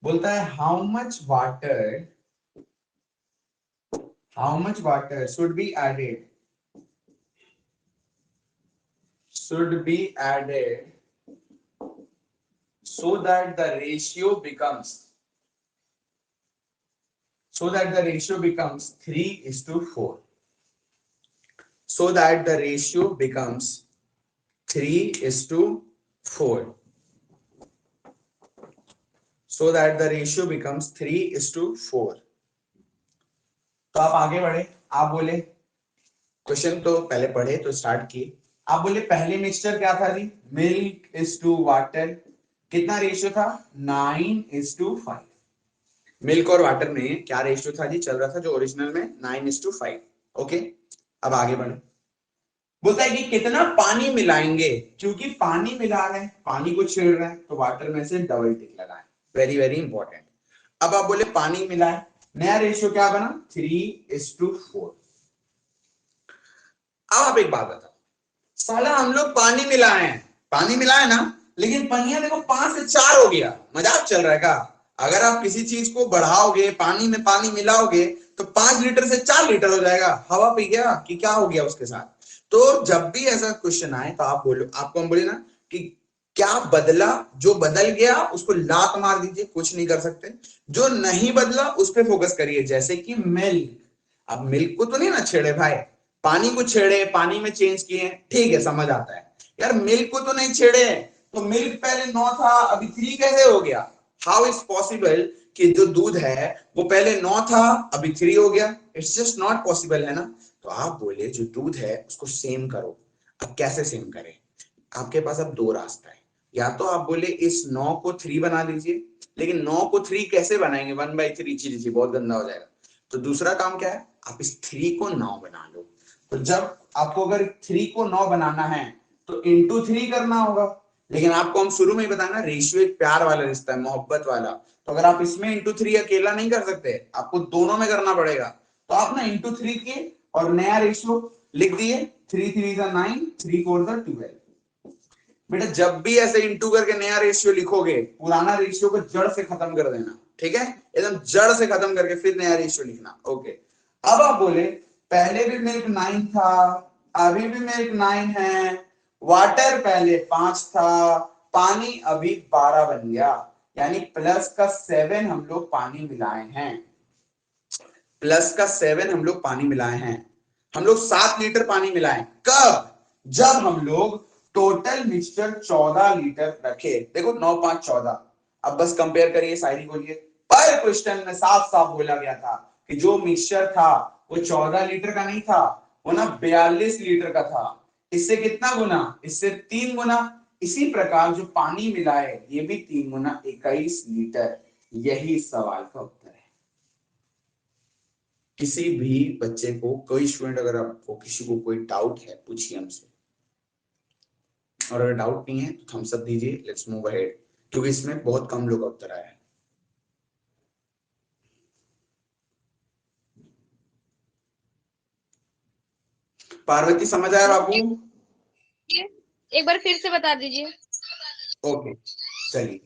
बोलता है how much water should be added so that the ratio becomes 3:4, so that the ratio becomes 3:4, so that the ratio becomes 3:4। तो आप आगे बढ़े, आप बोले question तो पहले पढ़े तो स्टार्ट किए। आप बोले पहले मिक्सचर क्या था जी, मिल्क इज टू वाटर, कितना रेशियो था 9:5। मिल्क और वाटर में क्या रेशियो था जी, चल रहा था जो ओरिजिनल में 9:5। ओके, अब आगे बढ़े। बोलता है कि कितना पानी मिलाएंगे, क्योंकि पानी मिला रहे हैं, पानी को छेड़ रहे हैं, तो वाटर में से डबल टिक लगाएं, वेरी वेरी इंपॉर्टेंट। अब आप बोले पानी मिलाए, नया रेशियो क्या बना 3:4। अब आप एक बात बताओ, साला हम लोग पानी मिलाए ना, लेकिन पनिया देखो 5 से 4 हो गया, मजाक चल रहा है का? अगर आप किसी चीज को बढ़ाओगे, पानी में पानी मिलाओगे तो 5 लीटर से 4 लीटर हो जाएगा। हवा पी गया कि क्या हो गया उसके साथ? तो जब भी ऐसा क्वेश्चन आए तो आप बोलो, आपको हम बोले ना कि क्या बदला, जो बदल गया उसको लात मार दीजिए, कुछ नहीं कर सकते। जो नहीं बदला उस पर फोकस करिए, जैसे कि मिल्क। अब मिल्क को तो नहीं ना छेड़े भाई, पानी को छेड़े, पानी में चेंज किए, ठीक है समझ आता है। यार मिल्क को तो नहीं छेड़े, तो मिल्क पहले 9 था अभी 3 कैसे हो गया? हाउ इज पॉसिबल कि जो दूध है वो पहले 9 था अभी 3 हो गया? इट्स जस्ट नॉट पॉसिबल, है ना? तो आप बोले जो दूध है उसको सेम करो। अब कैसे सेम करें? आपके पास अब 2 रास्ता है। या तो आप बोले इस 9 को 3 बना दीजिए, लेकिन 9 को 3 कैसे बनाएंगे, 1/3 चीज बहुत गंदा हो जाएगा। तो दूसरा काम क्या है, आप इस 3 को 9 बना लो। तो जब आपको अगर 3 को 9 बनाना है तो इंटू 3 करना होगा, लेकिन आपको हम शुरू में ही बताना रेशियो एक प्यार वाला रिश्ता है, मोहब्बत वाला। तो अगर आप इसमें इंटू 3 अकेला नहीं कर सकते, आपको दोनों में करना पड़ेगा। तो आप ना इंटू 3 के और नया रेशियो लिख दिए, 3 3 9, 3 4 12। बेटा जब भी ऐसे इंटू करके नया रेशियो लिखोगे, पुराना रेशियो को जड़ से खत्म कर देना, ठीक है? एकदम जड़ से खत्म करके फिर नया रेशियो लिखना। ओके, अब आप बोले पहले भी मिल्क 9 था, अभी भी मिल्क 9 है, वाटर पहले 5 था, पानी अभी 12 बन गया, यानी प्लस का 7 हम लोग पानी मिलाए हैं, प्लस का 7 हम लोग पानी मिलाए हैं। हम लोग 7 लीटर पानी मिलाए कब? जब हम लोग टोटल मिक्सचर 14 लीटर रखे। देखो 9 5 14। अब बस कंपेयर करिए, शायरी बोलिए। पर क्वेश्चन में साफ साफ बोला गया था कि जो मिक्सचर था वो 14 लीटर का नहीं था, वो ना 42 लीटर का था। इससे कितना गुना? इससे 3 गुना। इसी प्रकार जो पानी मिलाए ये भी 3 गुना 21 लीटर। यही सवाल का उत्तर है। किसी भी बच्चे को, कोई स्टूडेंट अगर आपको किसी को कोई डाउट है पूछिए हमसे, और अगर डाउट नहीं है तो थम्स अप दीजिए, लेट्स मूव अहेड, क्योंकि इसमें बहुत कम लोग उत्तर आए हैं। पार्वती समझ आया बाबू? एक बार फिर से बता दीजिए। ओके चलिए,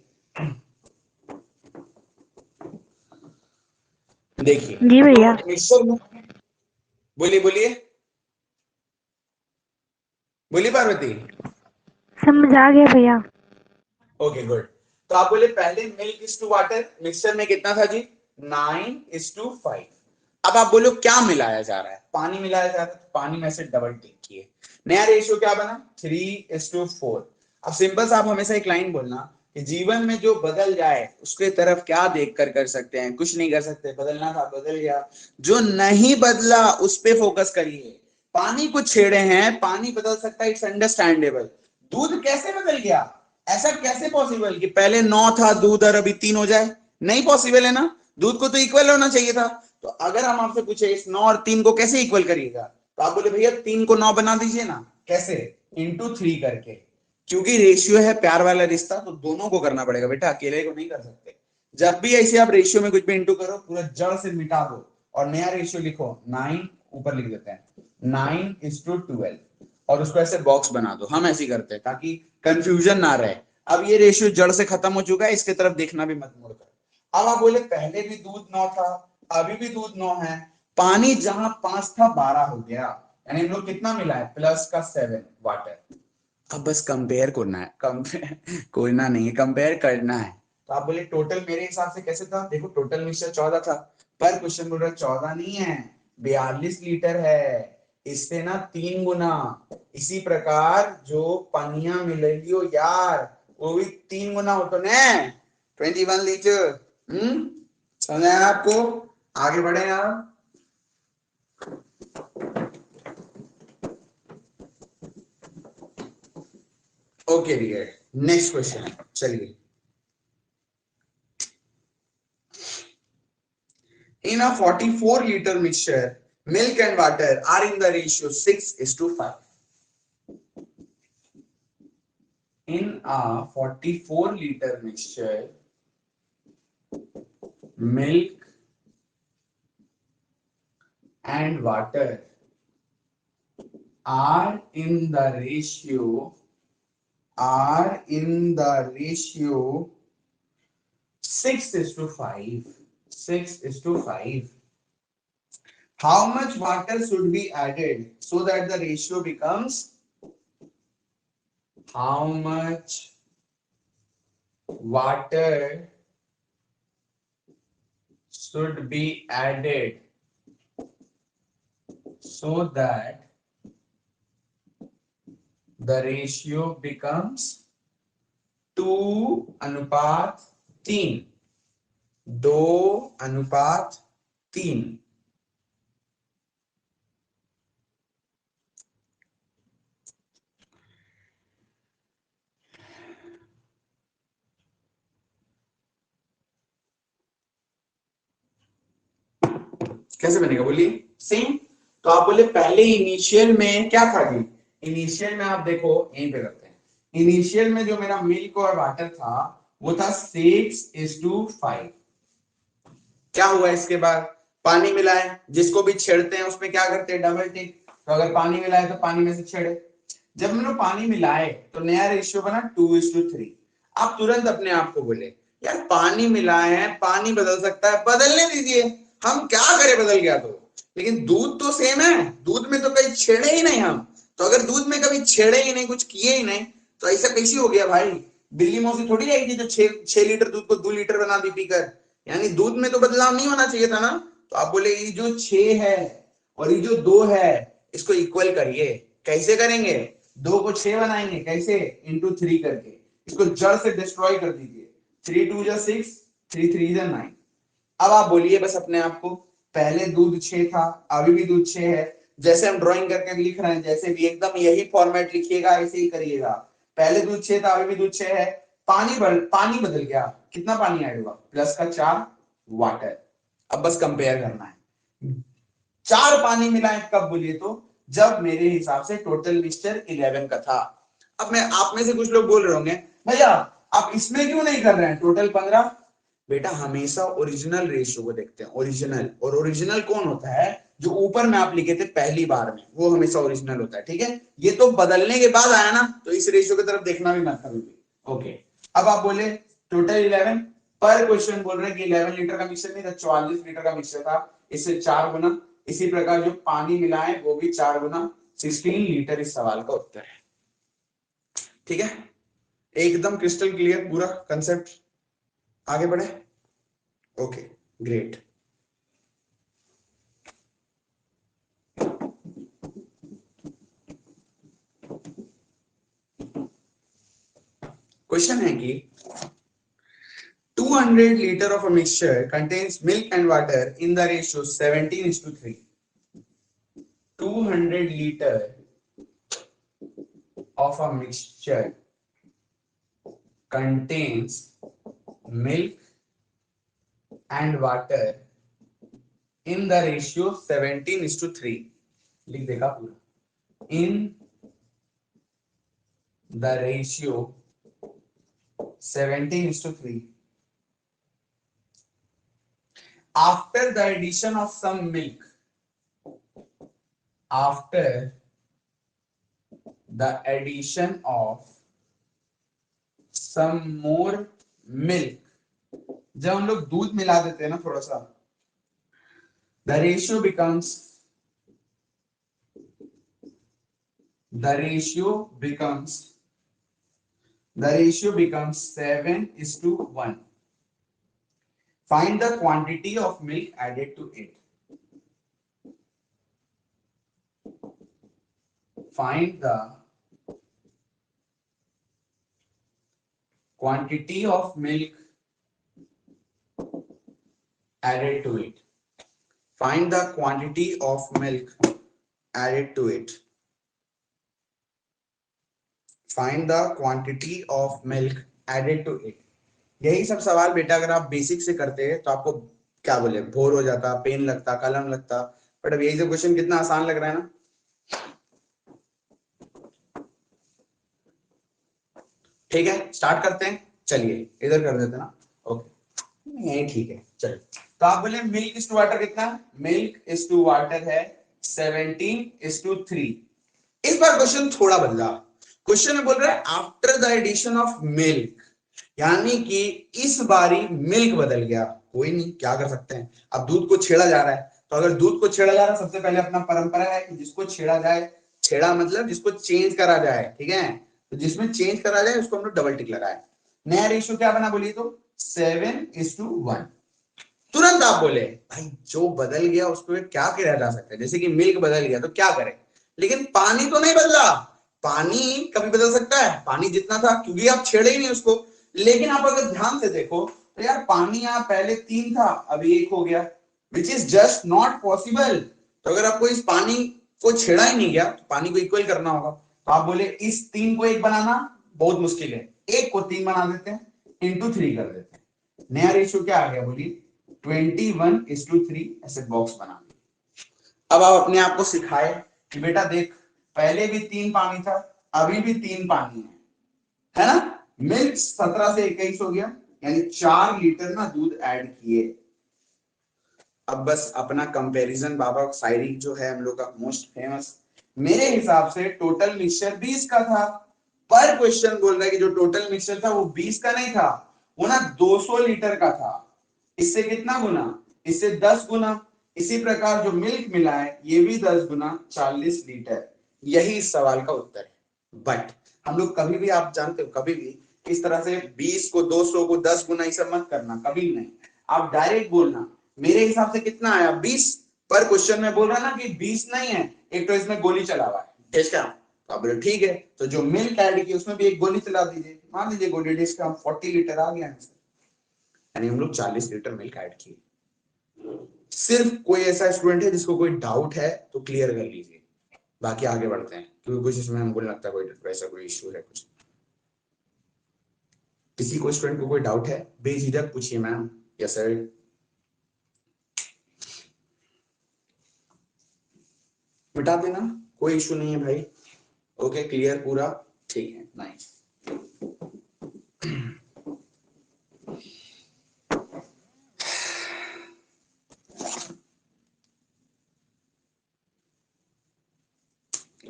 देखिए जी भैया। तो मिक्सर में, बोलिए बोलिए बोलिए पार्वती। समझ आ गया भैया। Okay good. तो आप बोले पहले milk is to water, mixture में कितना था जी 9:5। अब आप बोलो क्या मिलाया जा रहा है, पानी मिलाया जा रहा है, पानी में से डबल टिक किए, नया रेशियो क्या बना 3:4। अब सिंपल सा आप हमेशा एक लाइन बोलना कि जीवन में जो बदल जाए उसके तरफ क्या कर सकते हैं, कुछ नहीं कर सकते, बदलना था बदल गया, जो नहीं बदला उस पे फोकस करिए। पानी को छेड़े हैं, पानी बदल सकता है, इट्स अंडरस्टैंडेबल। दूध कैसे बदल गया, ऐसा कैसे पॉसिबल कि पहले 9 था दूध और अभी 3 हो जाए, नहीं पॉसिबल है ना, दूध को तो इक्वल होना चाहिए था। तो अगर हम आपसे पूछे इस 9 और 3 को कैसे इक्वल करिएगा, तो आप बोले भैया 3 को 9 बना दीजिए ना, कैसे, इंटू 3 करके, क्योंकि रेशियो है प्यार वाला रिश्ता, तो दोनों को करना पड़ेगा बेटा, अकेले को नहीं कर सकते। जब भी ऐसे आप रेशियो में कुछ भी इंटू करो, पूरा जड़ से मिटा दो और नया रेशियो लिखो 9, ऊपर लिख देते हैं 9:12, और उसको ऐसे बॉक्स बना दो। हम ऐसे करते हैं ताकि कंफ्यूजन ना रहे। अब ये रेशियो जड़ से खत्म हो चुका है, इसके तरफ देखना भी मत मोड़ कर। अब आप बोले पहले भी दूध 9 था, अभी भी दूध 9 है, पानी जहां 5 था 12 हो गया, यानी हम लोग कितना मिला है, प्लस का 7 वाटर। अब बस कंपेयर करना है, कंपेयर करना नहीं है, कंपेयर करना है। तो आप बोले टोटल मेरे हिसाब से कैसे था, देखो टोटल मिक्सचर 14 था, पर क्वेश्चन बोल रहा है 14 नहीं है, 42 लीटर है, इससे ना 3 गुना। इसी प्रकार जो पनिया मिलेगी हो यार, वो भी 3 गुना हो तो ने 21 लीटर। समझ आया आपको, आगे बढ़े आप। ओके डियर, नेक्स्ट क्वेश्चन, चलिए। In a 44-liter mixture, milk and water are in the ratio 6:5. In a 44-liter mixture, milk and water are in the ratio 6:5. 6:5. How much water should be added so that the ratio becomes, how much water should be added so that the ratio becomes 2:3, 2:3। कैसे बनेगा बोलिए, same. तो आप बोले पहले initial में क्या था जी, इनिशियल में आप देखो यहीं पे करते हैं, इनिशियल में जो मेरा मिल्क और वाटर था वो था 6:5। क्या हुआ इसके बाद, पानी मिलाए, जिसको भी छेड़ते हैं उसमें क्या करते हैं, डबल टिक। तो अगर पानी मिलाए तो पानी में से छेड़े, जब मैंने पानी मिलाए तो नया रेशियो बना 2:3। आप तुरंत अपने आप को बोले यार पानी मिलाए हैं, पानी बदल सकता है, बदलने दीजिए, हम क्या करें बदल गया तो। लेकिन दूध तो सेम है, दूध में तो कहीं छेड़े ही नहीं हम, तो अगर दूध में कभी छेड़े ही नहीं, कुछ किए ही नहीं, तो ऐसा कैसे हो गया भाई। बिल्ली मौसी थोड़ी रहेगी जो 6 लीटर दूध को 2 लीटर बना दी पीकर, यानी दूध में तो बदलाव नहीं होना चाहिए था ना। तो आप बोले ये जो 6 है और ये जो 2 है इसको इक्वल करिए, कैसे करेंगे, 2 को 6 बनाएंगे, कैसे, इंटू 3 करके, इसको जड़ से डिस्ट्रॉय कर दीजिए, 3 2 6, 3 3 9। अब आप बोलिए बस अपने आप को, पहले दूध 6 था, अभी भी दूध 6 है, जैसे हम ड्राइंग करके लिख रहे हैं जैसे भी एकदम यही फॉर्मेट लिखिएगा, ऐसे ही करिएगा। पहले दूध 6 था, अभी भी दूध 6 है, पानी बदल गया, कितना पानी ऐड हुआ, प्लस का 4 वाटर। अब बस कंपेयर करना है, 4 पानी मिलाए कब बोलिए तो, जब मेरे हिसाब से टोटल मिक्सचर 11 का था। अब मैं आप में से कुछ लोग बोल रहे होंगे भैया आप इसमें क्यों नहीं कर रहे हैं टोटल 15। बेटा हमेशा ओरिजिनल रेशियो को देखते हैं, ओरिजिनल, और ओरिजिनल कौन होता है, जो ऊपर में आप लिखे थे पहली बार में, वो हमेशा ओरिजिनल होता है, ठीक है। ये तो बदलने के बाद आया ना, तो इस रेशियो की तरफ देखना भी मत कभी भी। ओके, अब आप बोले टोटल 11, पर क्वेश्चन बोल रहे हैं कि 11 लीटर का मिक्सचर नहीं था, 44 लीटर का मिक्सचर था, इससे 4 गुना। इसी प्रकार जो पानी मिलाए वो भी 4 गुना, 16 लीटर इस सवाल का उत्तर है। ठीक है, एकदम क्रिस्टल क्लियर पूरा कंसेप्ट, आगे बढ़े। Okay great. क्वेश्चन है कि 200 liter of a mixture contains milk and water in the ratio 17:3. 200 liter of a mixture contains milk and water in the ratio 17:3. लिख देगा पूरा. In the ratio 17:3. After the addition of some milk, after the addition of some more milk, जब हम लोग दूध मिला देते हैं ना थोड़ा सा, the ratio becomes 7:1. Find the quantity of milk added to it. Find the quantity of milk added to it. Find the quantity of milk added to it. Find the quantity of milk added to it. यही सब सवाल बेटा अगर आप basic से करते हैं तो आपको क्या बोले बोर हो जाता, पेन लगता, कलम लगता, बट अब यही सब क्वेश्चन कितना आसान लग रहा है ना. ठीक है, स्टार्ट करते हैं. चलिए इधर कर देते ना. ओके, यही ठीक है. चलिए, तो आप बोले मिल्क इज टू वाटर कितना? मिल्क इज टू वाटर है 17:3. इस बार क्वेश्चन थोड़ा बदला. क्वेश्चन में बोल रहा है after the addition of milk, यानी कि इस बारी मिल्क बदल गया. कोई नहीं, क्या कर सकते हैं. अब दूध को छेड़ा जा रहा है, तो अगर दूध को छेड़ा जा रहा है, सबसे पहले अपना परंपरा है कि जिसको छेड़ा जाए, छेड़ा मतलब जिसको चेंज करा जाए, ठीक है, तो जिसमें चेंज करा जाए उसको हम लोग डबल टिक लगाए. नया रेशियो क्या बना बोलिए तो 7:1. तुरंत आप बोले भाई जो बदल गया उसको क्या किया जा सकता है. जैसे कि मिल्क बदल गया तो क्या करें, लेकिन पानी तो नहीं बदला. पानी कभी बदल सकता है? पानी जितना था, क्योंकि आप छेड़े ही नहीं उसको. लेकिन आप अगर ध्यान से देखो तो यार पानी यहाँ पहले 3 था, अभी 1 हो गया, which is just not possible. तो अगर आपको इस पानी को छेड़ा ही नहीं गया तो पानी को इक्वल करना होगा. तो आप बोले इस 3 को 1 बनाना बहुत मुश्किल है, 1 को 3 बना देते हैं, इंटू 3 कर देते हैं. नया रेशियो क्या आ गया बोलिए 21:3. ऐसे बॉक्स बना दिया. अब आप अपने आप को सिखाए कि बेटा देख पहले भी 3 पानी था, अभी भी 3 पानी है ना. मिल्क 17 से 21 हो गया, यानी 4 लीटर ना दूध ऐड किए. अब बस अपना कंपैरिजन बाबा शायरी जो है हम लोग का मोस्ट फेमस, मेरे हिसाब से टोटल मिक्सचर 20 का था. पर क्वेश्चन बोल रहा है कि जो टोटल मिक्सचर था वो 20 का नहीं था, वो ना 200 लीटर का था. इससे कितना गुना? इससे 10 गुना. इसी प्रकार जो मिल्क मिला है ये भी 10 गुना 40 लीटर. यही इस सवाल का उत्तर है. बट हम लोग कभी भी, आप जानते हो, कभी भी इस तरह से 20 को 200 को 10 गुना ये सब मत करना, कभी नहीं. आप डायरेक्ट बोलना मेरे हिसाब से कितना आया 20. पर क्वेश्चन में बोल रहा ना कि 20 नहीं है, एक तो इसमें गोली चला हुआ है डिश का. तो बोले ठीक है, तो जो मिल्क ऐड की उसमें भी एक गोली चला दीजिए, मान लीजिए गोली डिश का 40 लीटर आ गया, यानी हम लोग 40 लीटर मिल्क ऐड किए. सिर्फ कोई ऐसा स्टूडेंट है जिसको कोई डाउट है तो क्लियर कर लीजिए, बाकी आगे बढ़ते हैं, क्योंकि कुछ इसमें हमको लगता है कोई वैसा कोई इश्यू है. कुछ किसी को स्टूडेंट को कोई डाउट है बेझिझक पूछिए मैम. Yes sir. मिटा देना, कोई इश्यू नहीं है भाई. ओके, क्लियर पूरा, ठीक है, नाइस.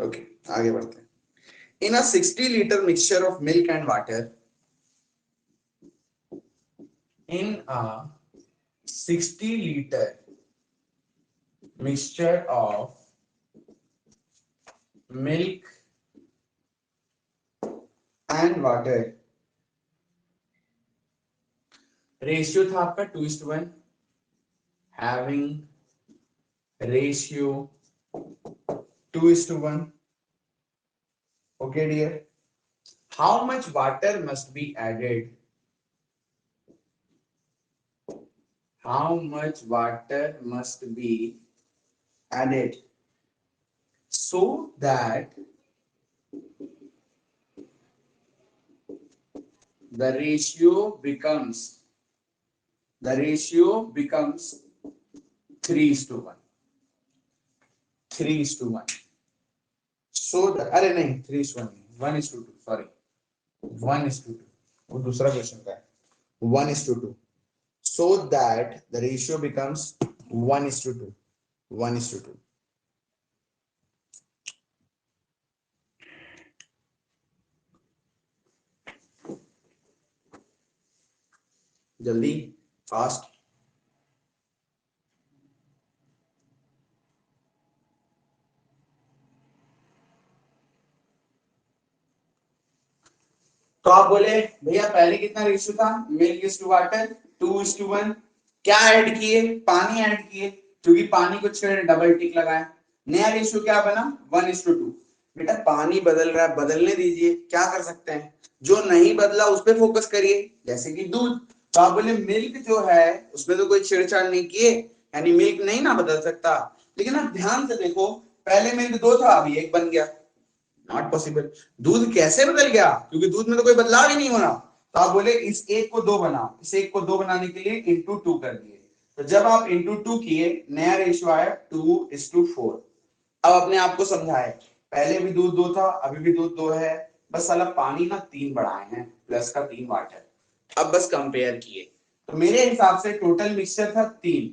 ओके, आगे बढ़ते हैं. इन अ 60 liter mixture of milk and water, in a 60 liter mixture of milk and water, ratio था आपका 2:1, having ratio 2:1. Okay dear, how much water must be added, how much water must be added so that the ratio becomes 3:1, 3:1. So that, अरे नहीं 3:1 नहीं, 1:2, sorry 1:2, वो दूसरा question का है, 1:2, so that the ratio becomes 1:2, 1:2. जल्दी, फास्ट। तो आप बोले भैया पहले कितना रेशियो था, मिल्क इज टू वाटर 2:1, क्या ऐड किए, पानी ऐड किए, क्योंकि पानी को छेड़ डबल टिक लगाए, नया रेशियो क्या बना 1:2। बेटा पानी बदल रहा है, बदलने दीजिए, क्या कर सकते हैं, जो नहीं बदला उस पर फोकस करिए, जैसे कि दूध। तो आप बोले मिल्क जो है उसमें तो कोई छेड़छाड़ नहीं किए, यानी मिल्क नहीं ना बदल सकता, लेकिन आप ध्यान से देखो पहले मिल्क 2 था, अभी 1 बन गया, नॉट पॉसिबल। दूध कैसे बदल गया, क्योंकि दूध में तो कोई बदलाव ही नहीं हो रहा। तो आप बोले इस 1 को 2 बनाओ, इस 1 को 2 बनाने के लिए इंटू 2 कर दिए, तो जब आप इंटू 2 किए नया रेशियो आया 2:4। अब अपने आप को समझाए, पहले भी दूध 2 था, अभी भी दूध 2 है, बस साला पानी ना 3 बढ़ाए हैं, प्लस का 3 वाटर, अब बस कंपेयर किए, तो मेरे हिसाब से टोटल मिक्सचर था 3,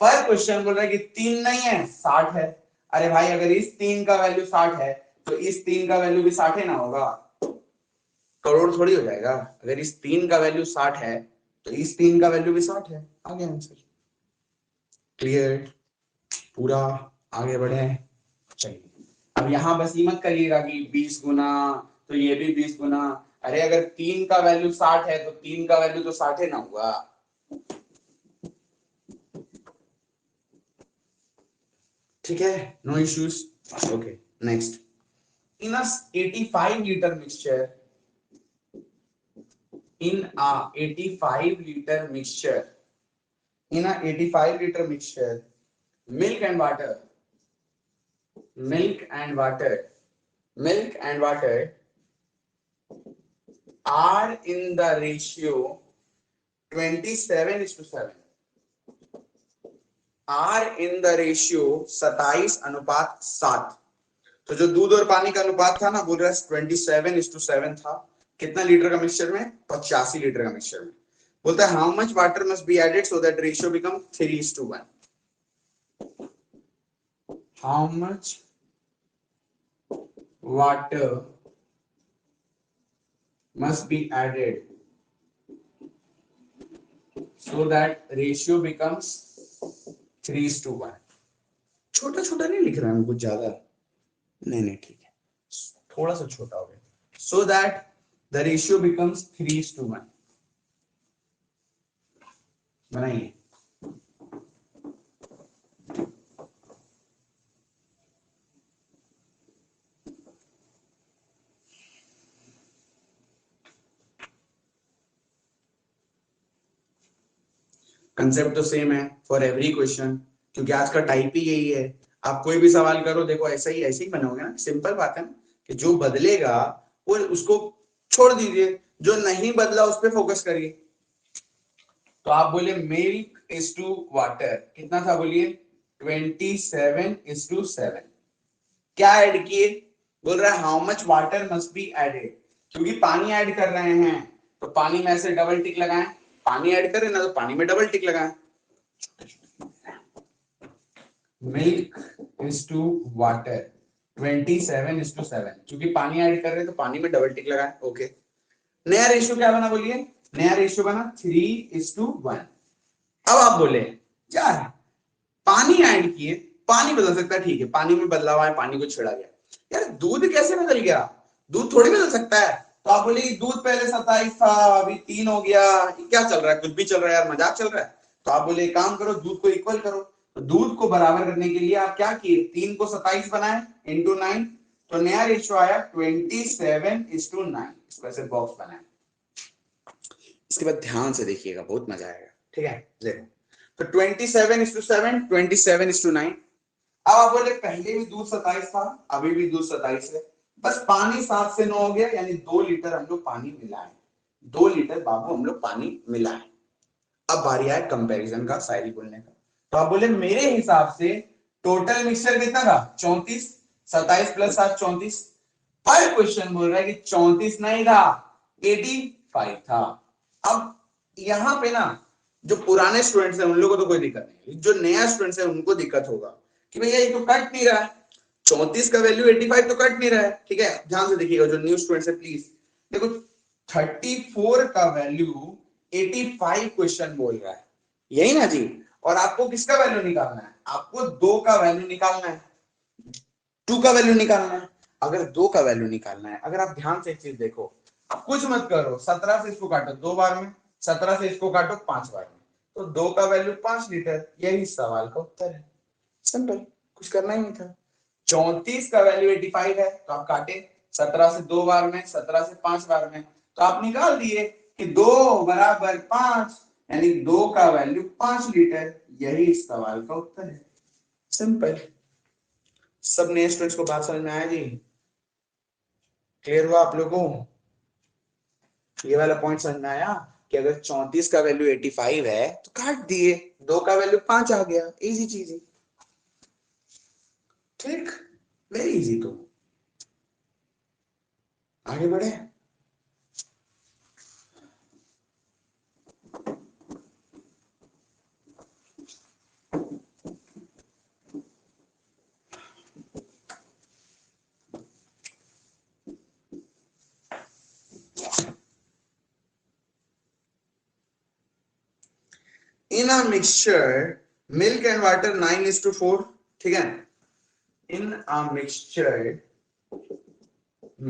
पर क्वेश्चन बोल रहा है कि 3 नहीं है 60 है। अरे भाई अगर इस 3 का वैल्यू 60 है तो इस 3 का वैल्यू भी 60 है ना होगा, करोड़ थोड़ी हो जाएगा। अगर इस 3 का वैल्यू 60 है तो इस 3 का वैल्यू भी 60 है, आगे आंसर क्लियर, पूरा आगे बढ़े। चलिए अब यहां बस ये मत करिएगा कि 20 गुना तो ये भी 20 गुना, अरे अगर 3 का वैल्यू 60 है तो 3 का वैल्यू तो 60 है ना हुआ, ठीक है, no issues. Okay next, in a 85 liter mixture, in a 85 liter mixture, in a 85 liter mixture, milk and water, milk and water, milk and water are in the ratio 27:7, are in the ratio 27:7। तो जो दूध और पानी का अनुपात था ना, बोल रहा है 27:7 था, कितना लीटर का मिक्सचर में, 85 लीटर का मिक्सचर में। बोलता है how much water must be added so that ratio become 3:1, how much water must be added so that ratio becomes 3:1। छोटा छोटा नहीं लिख रहा है, कुछ ज्यादा नहीं ठीक है, थोड़ा सा छोटा हो गया, so that the ratio becomes 3:1। बनाइए, कंसेप्ट तो सेम है फॉर एवरी क्वेश्चन, क्योंकि आज का टाइप ही यही है। आप कोई भी सवाल करो देखो ऐसा ही बनोगे ना, सिंपल बात है ना, कि जो बदलेगा वो उसको छोड़ दीजिए, जो नहीं बदला उस पर फोकस करिए। तो आप बोले मिल्क इज टू वाटर कितना था, बोलिए 27:7। क्या ऐड किए, बोल रहा है how much water must be added, क्योंकि पानी ऐड कर रहे हैं तो पानी में ऐसे डबल टिक लगाएं, पानी ऐड करें ना तो पानी में डबल टिक लगाएं, मिल्क इज टू वाटर 27:7, क्योंकि पानी ऐड कर रहे हैं तो पानी में डबल टिक लगाएं। ओके, नया रेशियो क्या बना, बोलिए नया रेशियो बना 3:1। अब आप बोले यार पानी ऐड किए, पानी बदल सकता है, ठीक है पानी में बदलाव है, पानी को छेड़ा गया, यार दूध कैसे बदल गया, दूध थोड़ी बदल सकता है। तो आप बोले दूध पहले 27 था अभी 3 हो गया, क्या चल रहा है, कुछ भी चल रहा है यार, मजाक चल रहा है। तो आप बोले काम करो दूध को इक्वल करो, तो दूध को बराबर करने के लिए आप क्या किए, 3 को 27 बनाए इंटू 9, तो नया रेशियो आया 27:9। वैसे बॉक्स बनाए। इसके बाद ध्यान से देखिएगा, बहुत मजा आएगा। ठीक है, देखो तो 27:7, 27:9। अब आप बोले पहले भी दूध 27 था, अभी भी दूध 27 है, बस पानी 7 से 9 हो गया, यानी 2 लीटर हम लोग पानी मिलाए, 2 लीटर बाबू हम लोग पानी मिलाए। अब बारी आए कंपैरिजन का, शायरी बोलने का। तो आप बोले मेरे हिसाब से टोटल मिक्सचर कितना था, 34, 27 + 7 34। हर क्वेश्चन बोल रहा है कि 34 नहीं था, 85 था। अब यहाँ पे ना जो पुराने स्टूडेंट्स हैं उन लोगों को तो कोई दिक्कत नहीं, जो नया स्टूडेंट्स है उनको दिक्कत होगा कि भैया ये तो कट नहीं रहा है, 34 का वैल्यू 85 तो कट नहीं रहा है। ठीक है, ध्यान से देखिएगा, जो न्यू स्टूडेंट्स है प्लीज देखो, 34 का वैल्यू 85 क्वेश्चन बोल रहा है, यही ना जी। और आपको किसका वैल्यू निकालना है, आपको 2 का वैल्यू निकालना है, 2 का वैल्यू निकालना है। अगर 2 का वैल्यू निकालना है, अगर आप ध्यान से एक चीज देखो, आप कुछ मत करो, 17 से इसको काटो 2 बार में, 17 से इसको काटो 5 बार में, तो 2 का वैल्यू 5 लीटर, यही सवाल का उत्तर है। सिंपल, कुछ करना ही नहीं था। 34 का वैल्यू 85 है, तो आप काटे 17 से 2 बार में, 17 से 5 बार में, तो आप निकाल दिए कि 2 = 5, यानी 2 का वैल्यू 5 लीटर, यही इस सवाल का उत्तर है। सिंपल। सब नए स्टूडेंट्स को बात समझ में आया जी? क्लियर हुआ आप लोगों को? ये वाला पॉइंट समझ में आया कि अगर 34 का वैल्यू 85 है तो काट दिए, 2 का वैल्यू 5 आ गया, इजी चीज है। ठीक, वेरी इजी। तो आगे बढ़े। In a mixture, milk and water 9:4. ठीक है, in a mixture,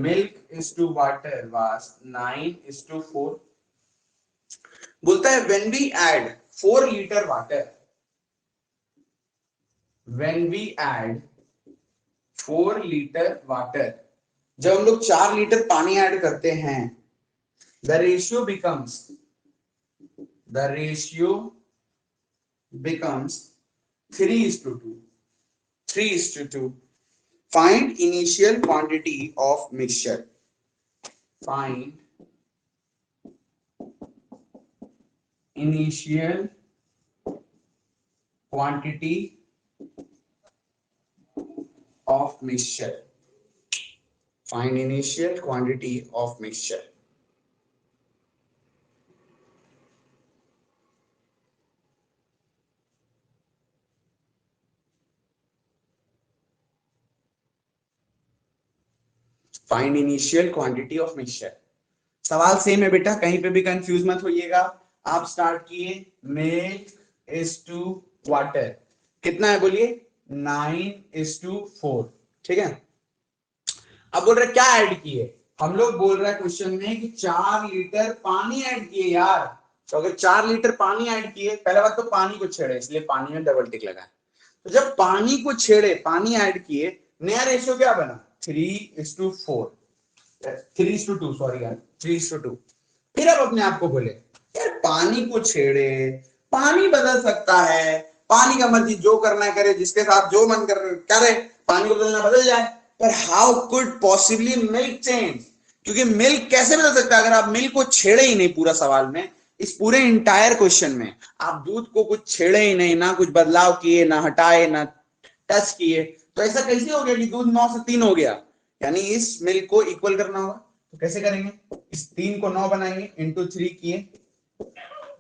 milk is to water was 9:4. बोलता है when we add 4 liter water, when we add 4 liter water, जब हम लोग 4 लीटर पानी ऐड करते हैं, the ratio becomes 3:2. 3:2. Find initial quantity of mixture. Find initial quantity of mixture. Find initial quantity of mixture. Find initial quantity of mixture. सवाल same है बेटा, कहीं पे भी कंफ्यूज मत होइएगा। आप स्टार्ट किए मिल्क इज टू वाटर, कितना है बोलिए, 9:4। ठीक है, अब बोल रहे क्या ऐड किए, हम लोग बोल रहे हैं क्वेश्चन में कि 4 लीटर पानी ऐड किए यार। तो अगर 4 लीटर पानी ऐड किए, पहले बात तो पानी को छेड़े, इसलिए पानी में डबल टिक लगा। तो जब पानी को छेड़े, पानी ऐड किए, नया रेशियो क्या बना, 3:4, 3:2, सॉरी यार, 3:2। फिर अब अपने आप को बोले यार पानी को छेड़े, पानी बदल सकता है, पानी का मर्जी जो करना है करे, जिसके साथ जो मन करे, पानी को बदलना बदल जाए, पर how could possibly milk change? क्योंकि मिल्क कैसे बदल सकता है अगर आप मिल्क को छेड़े ही नहीं। पूरा सवाल में, इस पूरे इंटायर क्वेश्चन में आप दूध को कुछ छेड़े ही नहीं, ना कुछ बदलाव किए, ना हटाए, ना टच किए, तो ऐसा कैसे हो गया कि दूध 9 से 3 हो गया? यानी इस मिल्क को इक्वल करना होगा, तो कैसे करेंगे, इस 3 को 9 बनाएंगे, इंटू 3 किए,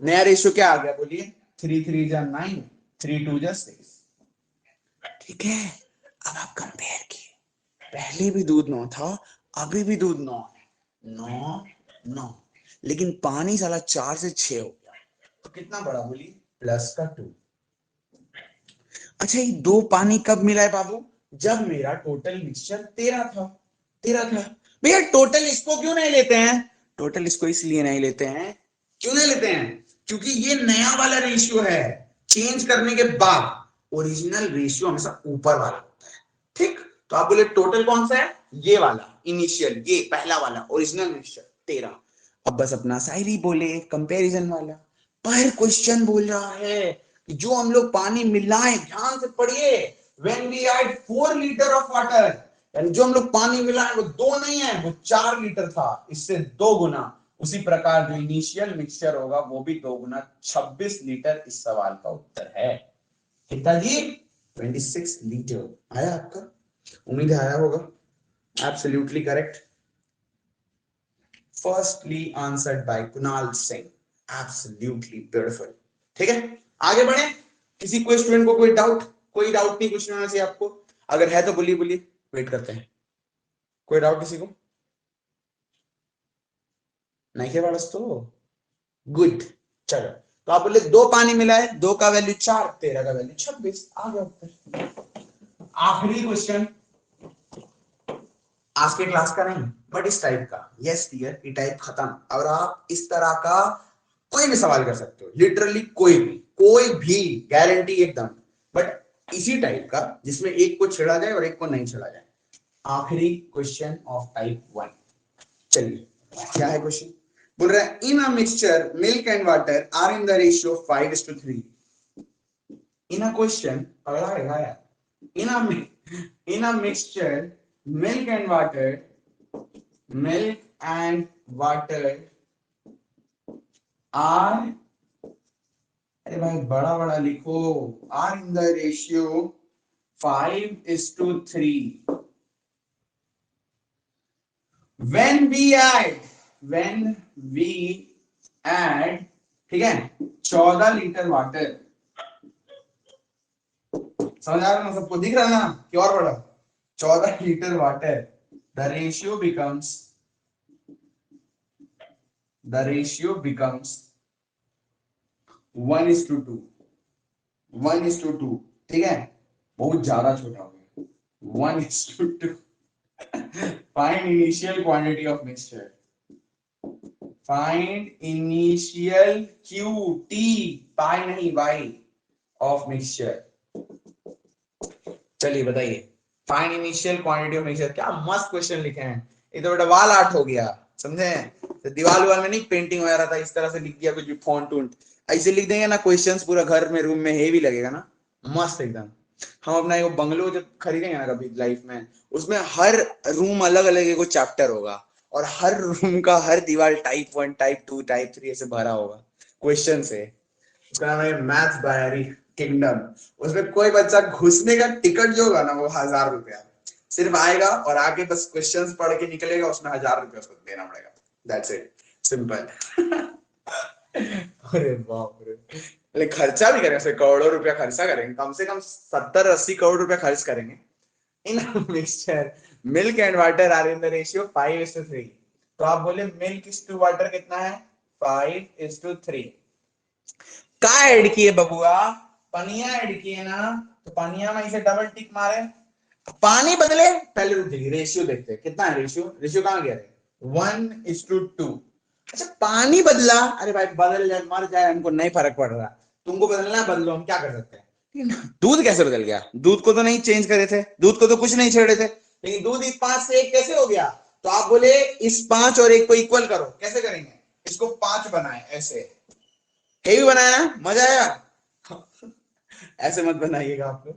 नया रेशियो क्या आ गया बोलिए, 3 × 9, 3 × 6। ठीक है, अब आप कंपेयर किए, पहले भी दूध 9 था, अभी भी दूध 9 है, 9, लेकिन पानी साला 4 से 6 हो गया, तो कितना बड़ा बोलिए, +2। अच्छा, ये 2 पानी कब मिला है बाबू, जब मेरा टोटल मिक्सचर 13 था। भैया टोटल इसको क्यों नहीं लेते हैं, टोटल इसको इसलिए नहीं लेते हैं, क्यों नहीं लेते हैं, क्योंकि ये नया वाला रेशियो है, चेंज करने के बाद ओरिजिनल रेशियो हमेशा ऊपर वाला होता है। ठीक, तो आप बोले टोटल कौन सा है, ये वाला इनिशियल, ये पहला वाला ओरिजिनल रेशियो, 13। अब बस अपना शायरी बोले कंपैरिजन वाला, पर क्वेश्चन बोल रहा है कि जो हम लोग पानी मिलाएं, ध्यान से पढ़िए, when we add 4 litre of water, यानी जो हम लोग पानी मिलाएं वो 2 नहीं है, वो 4 लीटर था, इससे 2 गुना। उसी प्रकार जो इनिशियल मिक्सचर होगा वो भी 2 गुना, 26 लीटर इस सवाल का उत्तर है। कितना जी? 26 लीटर आया आपका? उम्मीद है आया होगा। Absolutely correct, firstly answered bye Kunal Singh, absolutely beautiful. ठीक है, आगे बढ़े। किसी कोई स्टूडेंट को कोई डाउट? कोई डाउट नहीं, क्वेश्चन होना चाहिए आपको। अगर है तो बोलिए बोलिए, वेट करते हैं। कोई डाउट किसी को? नहीं है बड़स तो गुड। चलो, तो आप बोले 2 पानी मिलाए, 2 का वैल्यू 4, 13 का वैल्यू 26, आ गया उत्तर। आखिरी क्वेश्चन, आज के क्लास का नहीं बट इस टाइप का। यस डियर, ये टाइप खत्म। और आप इस तरह का कोई भी सवाल कर सकते हो, लिटरली कोई भी गारंटी एकदम, बट इसी टाइप का जिसमें एक को छेड़ा जाए और एक को नहीं छेड़ा जाए। आखिरी क्वेश्चन ऑफ टाइप 1। चलिए, क्या है क्वेश्चन? बोल रहा है in a mixture milk and water are in the ratio 5:3। In a question, पढ़ा है यार, in a mixture milk and water are, अरे भाई बड़ा बड़ा लिखो, are in the ratio 5:3। when we add, ठीक है, 14 लीटर वाटर, समझ आ रहा है ना सबको? दिख रहा है ना कि और बड़ा? 14 litre water, the ratio becomes 1:2, 1:2। ठीक है, बहुत ज्यादा छोटा हो गया, 1:2। Find initial quantity of mixture, find initial QT, पाई नहीं बाई, ऑफ मिक्सचर। चलिए बताइए, find initial quantity of mixture. क्या मस्त क्वेश्चन लिखे हैं, ये तो बेटा वाल आर्ट हो गया, समझे? तो दीवार वाल में नहीं पेंटिंग वगैरह था, इस तरह से लिख दिया कुछ भी, फॉन्ट उन्ट ऐसे लिख देंगे ना, क्वेश्चंस पूरा घर में रूम में हेवी लगेगा ना, मस्त एकदम। हम अपना एक बंगलो जब खरीदेंगे ना कभी लाइफ में, उसमें हर रूम अलग अलग एक चैप्टर होगा, और हर रूम का हर दीवार टाइप 1 टाइप 2 टाइप 3 ऐसे भरा होगा क्वेश्चन से। उसका नाम है मैथ्स बायरी किंगडम। उसमें कोई बच्चा घुसने का टिकट जो होगा ना, वो 1000 रुपया सिर्फ आएगा, और आके बस क्वेश्चंस पढ़ के निकलेगा, उसमें 1000 रुपया उसको देना पड़ेगा। That's it, simple. अरे बाप रे, लेकिन खर्चा भी करेंगे, करोड़ों रुपया खर्चा करेंगे, कम से कम 70-80 करोड़ रुपया खर्च करेंगे in mixture milk and water are in the ratio 5:3। तो आप बोले मिल्क इज टू वाटर कितना है? 5:3। का ऐड किए बबुआ? पनिया ऐड किए ना, तो पनिया में इसे डबल टिक मारे, पानी बदले, पहले रुक जाइए, रेशियो देखते हैं कितना है रेशियो। रेशियो कहां गया? 1:2। अच्छा पानी बदला, अरे भाई बदल जाए मर जाए हमको नहीं फर्क पड़ रहा, तुमको बदलना है बदलो, हम क्या कर सकते हैं। दूध कैसे बदल गया? दूध को तो नहीं चेंज करे थे, दूध को तो कुछ नहीं छेड़े थे, लेकिन दूध इस 5 से 1 कैसे हो गया? तो आप बोले इस 5 और 1 को इक्वल करो, कैसे करेंगे? इसको 5 बनाए, ऐसे हेवी बनाया ना, मजा आया। ऐसे मत बनाइएगा आप लोग।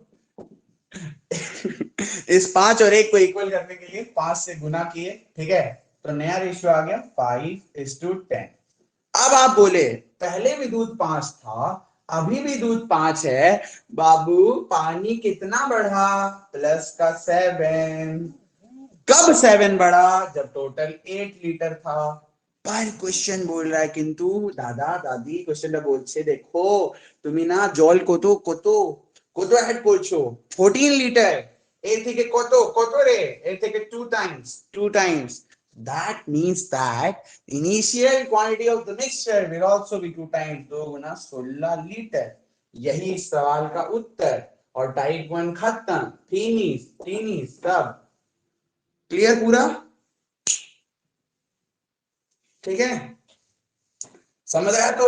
इस 5 और 1 को इक्वल करने के लिए 5 से गुना किए, ठीक है, तो नया रेशियो आ गया 5:10। अब आप बोले पहले भी दूध 5 था, अभी भी दूध 5 है, बाबू पानी कितना बढ़ा? प्लस का 7। कब 7 बढ़ा? जब टोटल 8 लीटर था। पर क्वेश्चन बोल रहा है কিন্তু দাদা দাদি কোশ্চেনটা বলছে দেখো তুমি না জল কত অ্যাড করছো, 14 লিটার, এর থেকে কত কত রে, এর থেকে 2 Times. that means that initial quantity of the mixture will also be 2 times, 2 Guna 16 litre. यही इस सवाल का उत्तर, और टाइप 1 खत्म, फिनिश सब क्लियर पूरा, ठीक है, समझ आया तो?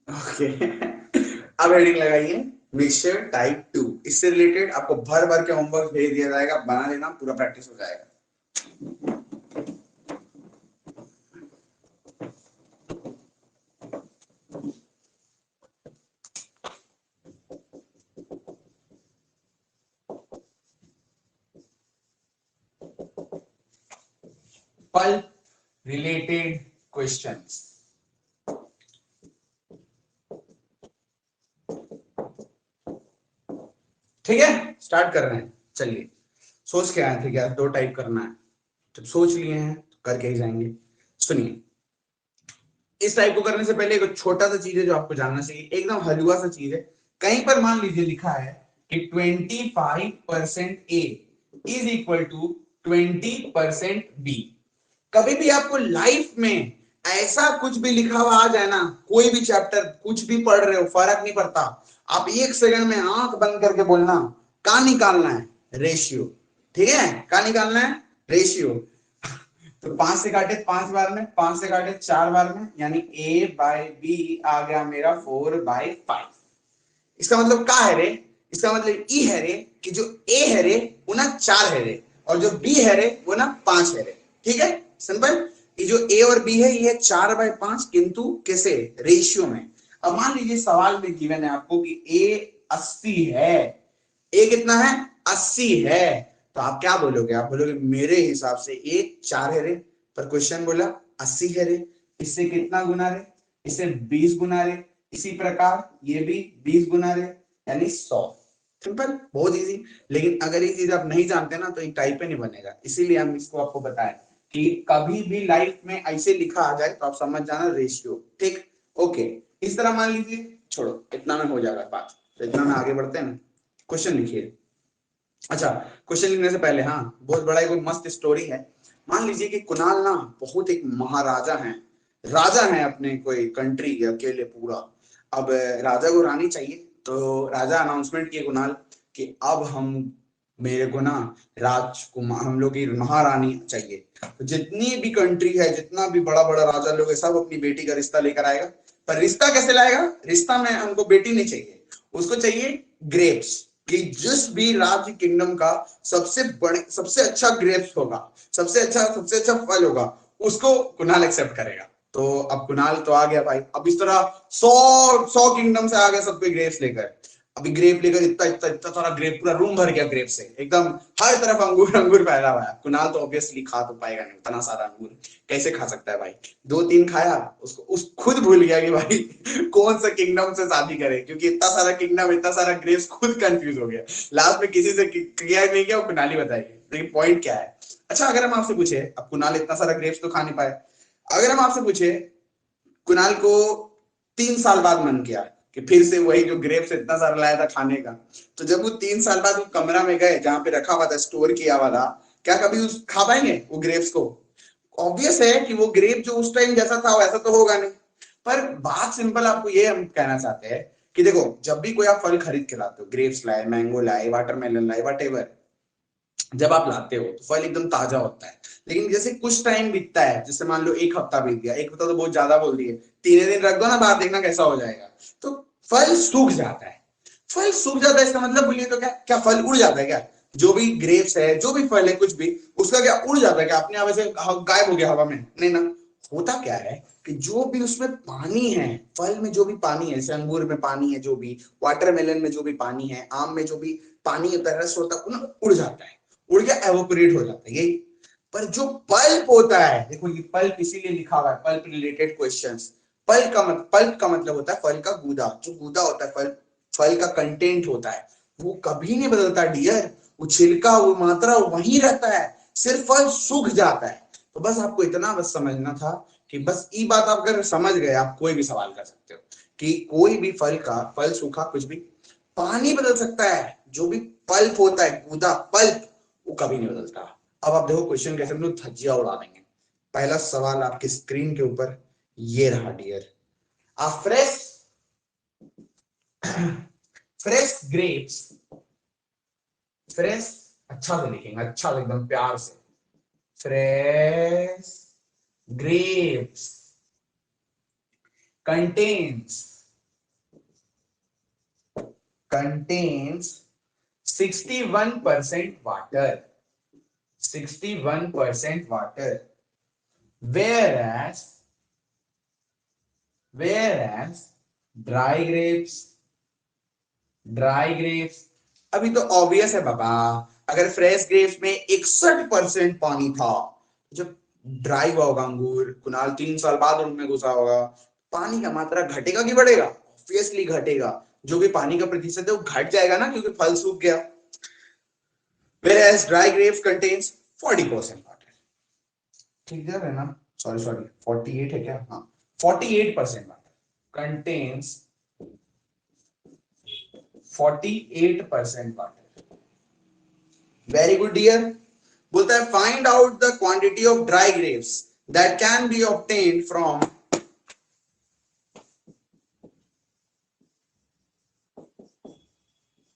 ओके। अब हेडिंग लगाइए, मिक्सचर टाइप 2, इससे रिलेटेड आपको भर भर के होमवर्क भेज दिया जाएगा, बना लेना, पूरा प्रैक्टिस हो जाएगा। पल्प रिलेटेड क्वेश्चंस, ठीक है, स्टार्ट कर रहे हैं। चलिए, सोच के आए थे क्या 2 टाइप करना है, जब सोच लिए हैं तो करके ही जाएंगे। सुनिए, इस टाइप को करने से पहले एक छोटा सा चीज है जो आपको जानना चाहिए, एकदम हलवा सा चीज है। कहीं पर मान लीजिए लिखा है कि 25% ए इज इक्वल टू 20% बी। कभी भी आपको लाइफ में ऐसा कुछ भी लिखा हुआ आ जाए ना, कोई भी चैप्टर कुछ भी पढ़ रहे हो, फर्क नहीं पड़ता, आप 1 सेकंड में आंख बंद करके बोलना का निकालना है, रेशियो। ठीक है, का निकालना है, रेशियो। तो 5 से काटे 5 बार में, 5 से काटे 4 बार में, यानी a बाई बी आ गया मेरा 4/5। इसका मतलब का है रे, इसका मतलब ई है रे कि जो a है रे वो ना 4 है रे, और जो b है रे वो ना 5 है रे। ठीक है, सिंपल। ये जो a और b है ये 4/5, किंतु कैसे, रेशियो में। अब मान लीजिए सवाल में गिवन है आपको कि a 80 है, a कितना है, 80 है, तो आप क्या बोलोगे, आप बोलोगे मेरे हिसाब से a 4 है रे, पर क्वेश्चन बोला 80 है रे, इससे कितना गुना रे, इससे 20 गुना रे, इसी प्रकार ये भी 20 गुना रे, यानी 100। सिंपल, बहुत इजी। लेकिन अगर ये चीज आप नहीं जानते ना तो ये टाइप पे नहीं बनेगा, इसीलिए हम इसको आपको बताएं कि कभी भी लाइफ में ऐसे लिखा आ जाए तो आप समझ जाना रेशियो। ठीक, ओके। इस तरह मान लीजिए, छोड़ो इतना में हो जाएगा बात, तो इतना में आगे बढ़ते हैं ना, क्वेश्चन लिखिए। अच्छा, क्वेश्चन लिखने से पहले हाँ, बहुत बड़ा एक मस्त स्टोरी है। मान लीजिए कि कुणाल ना बहुत एक महाराजा हैं, राजा हैं अपने कोई कंट्री के अकेले पूरा। अब राजा को रानी चाहिए, तो राजा अनाउंसमेंट किए कुणाल कि अब हम, मेरे को ना राजकुमार, हम लोग की महारानी चाहिए। तो जितनी भी कंट्री है, जितना भी बड़ा बड़ा राजा लोग है, सब अपनी बेटी का रिश्ता लेकर आएगा। पर रिश्ता कैसे लाएगा, रिश्ता में हमको बेटी नहीं चाहिए, उसको चाहिए ग्रेप्स, कि जिस भी राज्य किंगडम का सबसे बड़े, सबसे अच्छा ग्रेप्स होगा, सबसे अच्छा फल होगा, उसको कुणाल एक्सेप्ट करेगा। तो अब कुणाल तो आ गया भाई, अब इस तरह 100 किंगडम से आ गया सब कोई ग्रेप्स लेकर। अभी ग्रेप लेकर इतना सारा ग्रेप, पूरा रूम भर गया ग्रेप से, एकदम हर तरफ अंगूर अंगूर फैला हुआ है। कुणाल तो ऑब्वियसली खा तो पाएगा नहीं, इतना सारा अंगूर कैसे खा सकता है भाई। 2-3 खाया, उसको उस खुद भूल गया कि भाई कौन सा किंगडम से शादी करे, क्योंकि इतना सारा किंगडम, इतना सारा ग्रेप्स, खुद कंफ्यूज हो गया। लास्ट में किसी से किया नहीं किया, कुणाल ही बताएगी। लेकिन पॉइंट क्या है, अच्छा अगर हम आपसे पूछे, अब कुणाल इतना सारा ग्रेप्स तो खा नहीं पाए, अगर हम आपसे पूछे कुणाल को 3 साल बाद मन किया कि फिर से वही जो ग्रेप्स इतना सारा लाया था खाने का, तो जब वो 3 साल बाद वो कमरा में गए जहां पे रखा हुआ था, स्टोर किया हुआ था, क्या कभी उस खा पाएंगे वो ग्रेप्स को? ऑब्वियस है कि वो ग्रेप जो उस टाइम जैसा था वैसा तो होगा नहीं। पर बात सिंपल, आपको ये हम कहना चाहते हैं कि देखो, जब भी कोई आप फल खरीद के लाते हो, ग्रेप्स लाए, मैंगो लाए, वाटरमेलन लाए, वट, जब आप लाते हो तो फल एकदम ताजा होता है। लेकिन जैसे कुछ टाइम बीतता है, जैसे मान लो 1 हफ्ता बीत गया, 1 हफ्ता तो बहुत ज्यादा बोल दिए, 3 दिन रख दो ना बाहर, देखना कैसा हो जाएगा, तो फल सूख जाता है। फल सूख जाता है, इसका मतलब बोलिए तो क्या, क्या फल उड़ जाता है क्या? जो भी ग्रेप्स है, जो भी फल है, कुछ भी, उसका क्या उड़ जाता है क्या, अपने आप ऐसे गायब हो गया हवा में? नहीं ना। होता क्या है कि जो भी उसमें पानी है, फल में जो भी पानी है, जैसे अंगूर में पानी है, जो भी वाटरमेलन में जो भी पानी है, आम में जो भी पानी होता है, रस होता है, वो उड़ जाता है, उड़ के एवोपरेट हो जाता है, यही। पर जो पल्प होता है, देखो ये पल्प इसीलिए लिखा हुआ है, पल्प रिलेटेड क्वेश्चंस। पल्प का मतलब होता है फल का गूदा, जो गूदा होता है, फल, फल का कंटेंट होता है, वो कभी नहीं बदलता डियर, वो छिलका, वो मात्रा वही रहता है, सिर्फ फल सूख जाता है। तो बस आपको इतना बस समझना था कि बस ये बात आप अगर समझ गए, आप कोई भी सवाल कर सकते हो कि कोई भी फल का, फल सूखा कुछ भी, पानी बदल सकता है, जो भी पल्प होता है, गूदा पल्प, वो कभी नहीं बदलता। अब आप देखो क्वेश्चन कैसे हम लोग धज्जियां उड़ा देंगे। पहला सवाल आपकी स्क्रीन के ऊपर ये रहा डियर, आ फ्रेश ग्रेप्स, फ्रेश, अच्छा से लिखेंगे, अच्छा से एकदम प्यार से, fresh grapes contains contains 61% water, 61% water, whereas dry grapes, अभी तो ऑब्वियस है बाबा, अगर फ्रेश ग्रेप्स में 61% पानी था, जब ड्राई हुआ होगा अंगूर, कुणाल 3 साल बाद उनमें घुसा होगा, पानी का मात्रा घटेगा कि बढ़ेगा? ऑब्वियसली घटेगा, जो भी पानी का प्रतिशत है वो घट जाएगा ना, क्योंकि फल सूख गया। whereas dry grapes contains 40% water, ठीक है ना? सॉरी 48 है क्या? हाँ, 48% water, contains 48% water. Very good dear. बोलता है find out the quantity of dry grapes that can be obtained from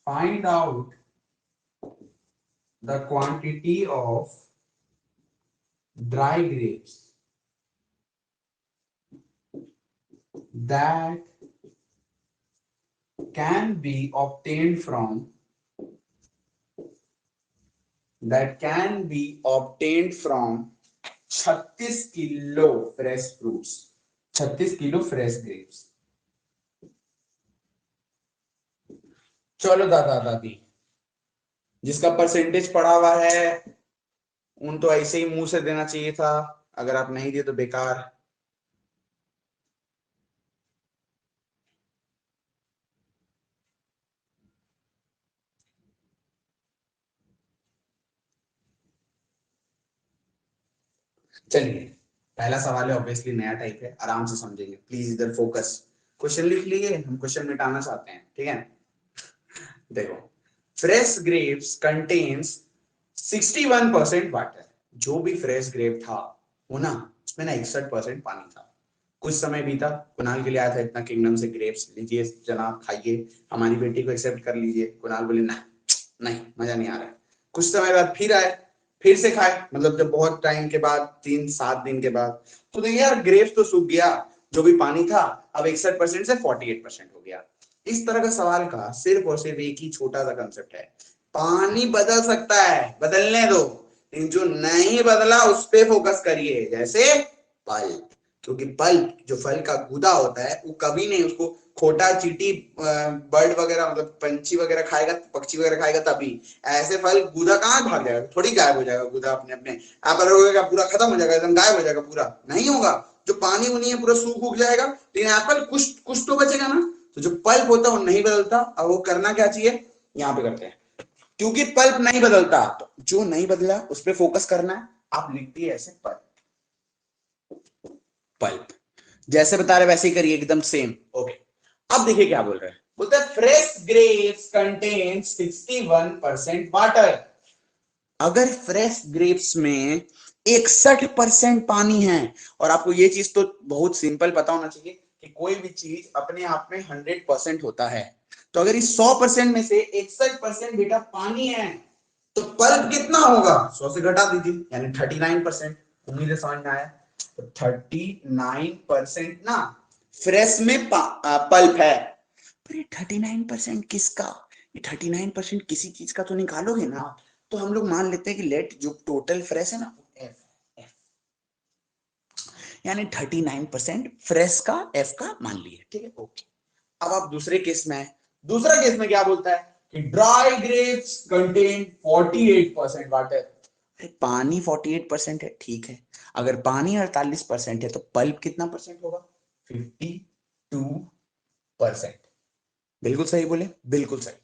find out the quantity of dry grapes that can be obtained from 36 kilo fresh fruits, 36 kilo fresh grapes. चलो दादा दादी, जिसका percentage पड़ा हुआ है उन तो ऐसे ही मुंह से देना चाहिए था, अगर आप नहीं दिए तो बेकार। चलिए, पहला सवाल है, ऑब्वियसली नया टाइप है, आराम से समझेंगे, प्लीज इधर फोकस। क्वेश्चन लिख लिए, हम क्वेश्चन मिटाना चाहते हैं, ठीक है? देखो, फ्रेश ग्रेप्स कंटेन्स 61% वाटर। जो भी फ्रेश ग्रेप था वो ना, उसमें ना 61% पानी था। कुछ समय बीता, कुणाल के लिए आया था इतना किंगडम से ग्रेप्स, लीजिए जनाब खाइए, हमारी बेटी को एक्सेप्ट कर लीजिए। कुणाल बोले ना, नहीं मजा नहीं आ रहा है। कुछ समय बाद फिर आए, फिर से खाए, मतलब जब बहुत टाइम के बाद, 3-7 दिन के बाद, तो देखिए यार ग्रेप्स तो सूख गया, जो भी पानी था अब 61% से 48% हो गया। इस तरह का सवाल का सिर्फ और सिर्फ एक ही छोटा सा कंसेप्ट है, पानी बदल सकता है, बदलने दो, लेकिन जो नहीं बदला उस पे फोकस करिए, जैसे पल्प। क्योंकि पल्प जो फल का गूदा होता है वो कभी नहीं, उसको खोटा चींटी बर्ड वगैरह, मतलब पंछी वगैरह खाएगा, पक्षी वगैरह खाएगा तभी। ऐसे फल गूदा कहाँ भाग जाएगा, थोड़ी गायब हो जाएगा गूदा अपने अपने। एप्पल होगा पूरा खत्म हो जाएगा, एकदम गायब हो जाएगा पूरा? नहीं होगा, जो पानी उनी है पूरा सूख उग जाएगा, लेकिन एप्पल कुछ कुछ तो बचेगा ना। तो जो पल्प होता है वो नहीं बदलता, और वो करना क्या चाहिए, यहाँ पे करते हैं, क्योंकि पल्प नहीं बदलता, तो जो नहीं बदला उस पर फोकस करना है। आप लिख दिए ऐसे पल्प, पल्प जैसे बता रहे वैसे ही करिए, एकदम सेम। ओके, अब देखिए क्या बोल रहे हैं, बोलते हैं फ्रेश ग्रेप्स कंटेन 61% वाटर। अगर फ्रेश ग्रेप्स में 61% पानी है, और आपको ये चीज तो बहुत सिंपल पता होना चाहिए कि कोई भी चीज अपने आप में 100% होता है, तो अगर इस 100% में से 61% बेटा पानी है, तो पल्प कितना होगा? 100 से घटा दीजिए, यानी 39%। उम्मीद है समझ में आया। तो 39% ना फ्रेश में पल्प है। पर ये 39% किसका? ये 39% किसी चीज का तो निकालोगे ना, तो हम लोग मान लेते हैं कि लेट जो टोटल फ्रेश है ना, एफ एफ, यानी 39% फ्रेश का एफ का मान लिए, ठीक है? ओके, अब आप दूसरे केस में आए। दूसरा केस में क्या बोलता है कि ड्राई ग्रेप्स कंटेन 48% वाटर। पानी 48% है, ठीक है, अगर पानी 48% है तो पल्प कितना परसेंट होगा? 52%। बिल्कुल सही बोले, बिल्कुल सही।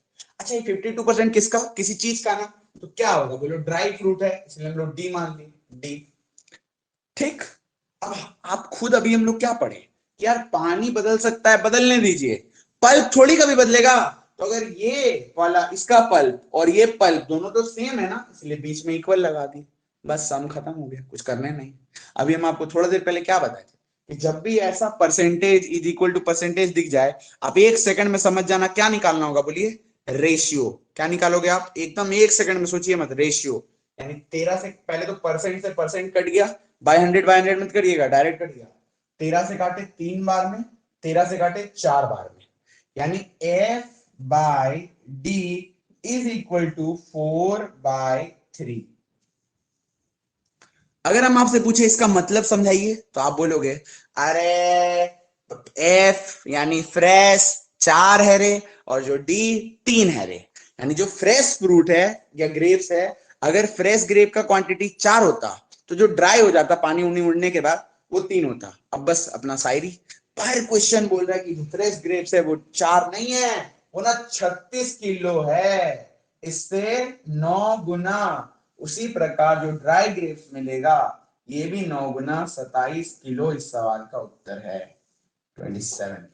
अच्छा, ये 52% किसका, किसी चीज का ना, तो क्या होगा बोलो? ड्राई फ्रूट है, इसलिए हम लोग डी मान लिए, डी। ठीक, अब आप खुद अभी हम लोग क्या पढ़े कि यार पानी बदल सकता है, बदलने दीजिए, पल्प थोड़ी कभी बदलेगा। तो अगर ये वाला इसका पल्प और ये पल्प दोनों तो सेम है ना, इसलिए बीच में इक्वल लगा दी, बस सम खत्म हो गया, कुछ करने नहीं। अभी हम आपको थोड़ा देर पहले क्या बताए थे कि जब भी ऐसा percentage is equal to percentage दिख जाए, आप 1 सेकंड में समझ जाना क्या निकालना होगा, बोलिए? रेशियो। क्या निकालोगे आप? एकदम 1 सेकंड में सोचिए मत, रेशियो। यानी 13 से पहले तो परसेंट से परसेंट कट गया, बाय 100 मत करिएगा, डायरेक्ट कट गया। 13 से काटे 3 बार में, 13 से काटे 4 बार में, यानी F by D is equal to 4/3। अगर हम आपसे पूछे इसका मतलब समझाइए तो आप बोलोगे अरे एफ यानी फ्रेश 4 है रे, और जो डी 3 है रे। यानी जो फ्रेश फ्रूट है या ग्रेप्स है, अगर फ्रेश ग्रेप का क्वांटिटी 4 होता तो जो ड्राई हो जाता पानी उड़ने के बाद वो 3 होता। अब बस अपना शायरी। पर क्वेश्चन बोल रहा है कि जो फ्रेश ग्रेप्स है वो 4 नहीं है, वो ना 36 किलो है, इससे 9 गुना। उसी प्रकार जो ड्राई ग्रेप्स मिलेगा ये भी 9 गुना 27 किलो इस सवाल का उत्तर है 27।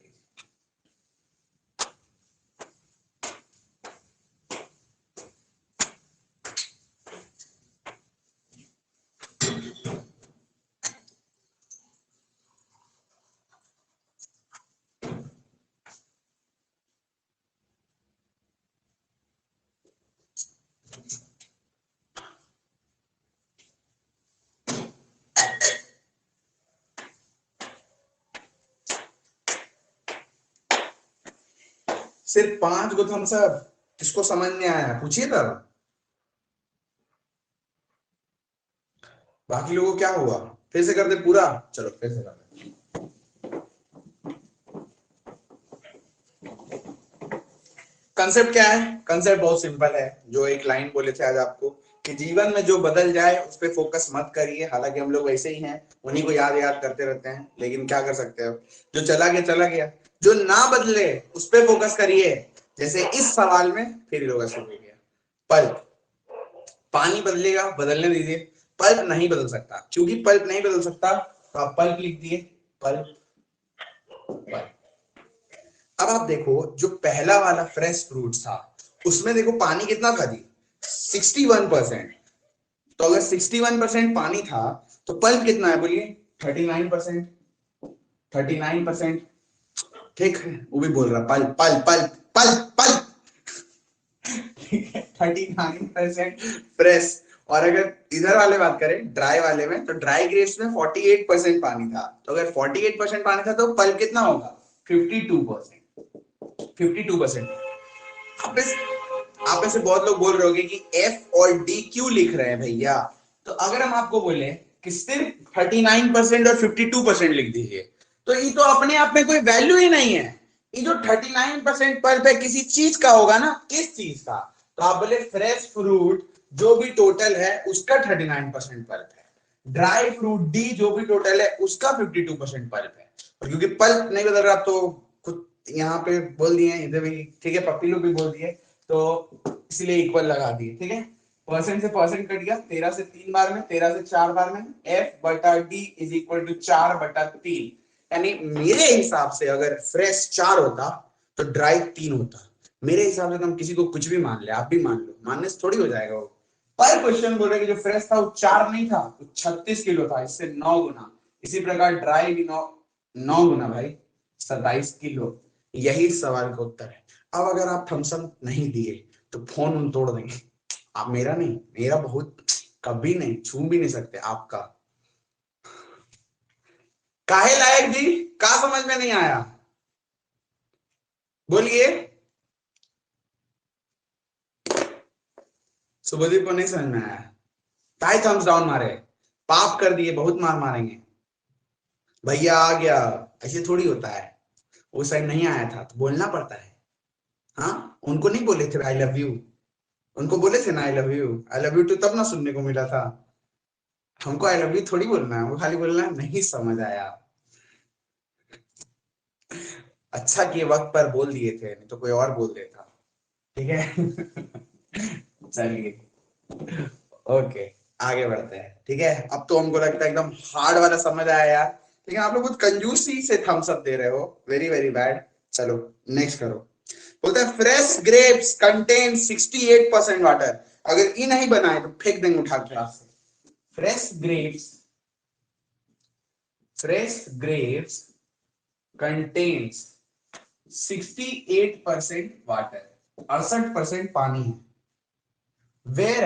सिर्फ 5 गो थम्स अप, किसको समझ में आया पूछिए तब। बाकी लोगों को क्या हुआ, फिर से कर दे पूरा। चलो फिर से कर दे। कंसेप्ट क्या है? कंसेप्ट बहुत सिंपल है, जो एक लाइन बोले थे आज आपको कि जीवन में जो बदल जाए उस पर फोकस मत करिए। हालांकि हम लोग वैसे ही हैं, उन्हीं को याद याद करते रहते हैं, लेकिन क्या कर सकते हो, जो चला गया चला गया। जो ना बदले उस पर फोकस करिए। जैसे इस सवाल में फिर लोग ऐसे हो गया, पल्प पानी बदलेगा, बदलने दीजिए। पल्प नहीं बदल सकता, क्योंकि पल्प नहीं बदल सकता तो आप पल्प लिख दिए, पल्प पल्प। अब आप देखो जो पहला वाला फ्रेश फ्रूट था उसमें देखो पानी कितना था जी, 61%। तो अगर 61% पानी था तो पल्प कितना है बोलिए, 39%। 39%, ठीक है, वो भी बोल रहा pulp pulp pulp pulp pulp. 39% fresh. और अगर इधर वाले बात करें ड्राई वाले में, तो ड्राई ग्रेप्स में 48% पानी था। तो अगर 48% पानी था तो पल्प कितना होगा, 52%। 52%। आप में से बहुत लोग बोल रहे होंगे कि एफ और डी क्यों लिख रहे हैं भैया। तो अगर हम आपको बोले कि सिर्फ 39% और 52% लिख दीजिए, तो ये तो अपने आप में कोई वैल्यू ही नहीं है। ये जो 39% पल्प है किसी चीज का होगा ना, किस चीज का। तो आप बोले फ्रेश फ्रूट जो भी टोटल है उसका 39% पल्प है, ड्राई फ्रूट डी जो भी टोटल है उसका 52% पल्प है। और क्योंकि पल्प नहीं बदल रहा तो कुछ यहाँ पे बोल दिए, इधर भी ठीक है, पप्पी लोग भी बोल दिए, तो इसलिए इक्वल लगा दिए। ठीक है, परसेंट से परसेंट कट गया, 13 से 3 बार में, 13 से 4 बार में, एफ बटा डी इज इक्वल टू 4/3। यानी मेरे हिसाब से अगर फ्रेश 4 होता तो ड्राई 3 होता। मेरे हिसाब से तो हम किसी को कुछ भी मान ले, आप भी मान लो, मानने से थोड़ी हो जाएगा वो। पर क्वेश्चन बोल रहे कि जो फ्रेश था वो 4 नहीं था, वो 36 किलो था, इससे 9 गुना। इसी प्रकार ड्राई भी 9 गुना भाई, 27 किलो। यही सवाल का उत्तर है। अब अगर आप थम्स अप नहीं दिए तो फोन उन तोड़ देंगे। आप मेरा नहीं, मेरा बहुत कभी नहीं, छू भी नहीं सकते आपका। काहे लायक जी, का समझ में नहीं आया बोलिए। शुभदीप को नहीं समझ में आया, काहे थम्स डाउन मारे, पाप कर दिए, बहुत मार मारेंगे भैया। आ गया, ऐसे थोड़ी होता है। वो साइड नहीं आया था तो बोलना पड़ता है। हाँ, उनको नहीं बोले थे आई लव यू, उनको बोले थे ना I love you, I love you too तब ना सुनने को मिला था। हमको आई लव यू थोड़ी बोलना है, वो खाली बोलना है नहीं समझ आया। अच्छा किए वक्त पर बोल दिए थे, नहीं तो कोई और बोल देता। ठीक है। चलिए, ओके, आगे बढ़ते हैं। ठीक है, अब तो हमको लगता है एकदम हार्ड वाला समझ आया यार, लेकिन आप लोग बहुत कंजूसी से थम्स अप दे रहे हो, वेरी वेरी बैड। चलो नेक्स्ट करो। बोलता है फ्रेश ग्रेप्स कंटेन 68% वाटर। अगर ये नहीं बनाए तो फेंक देंगे उठा क्लास से। फ्रेश ग्रेप्स कंटेन्स 68% वाटर, 68% पानी है। वेर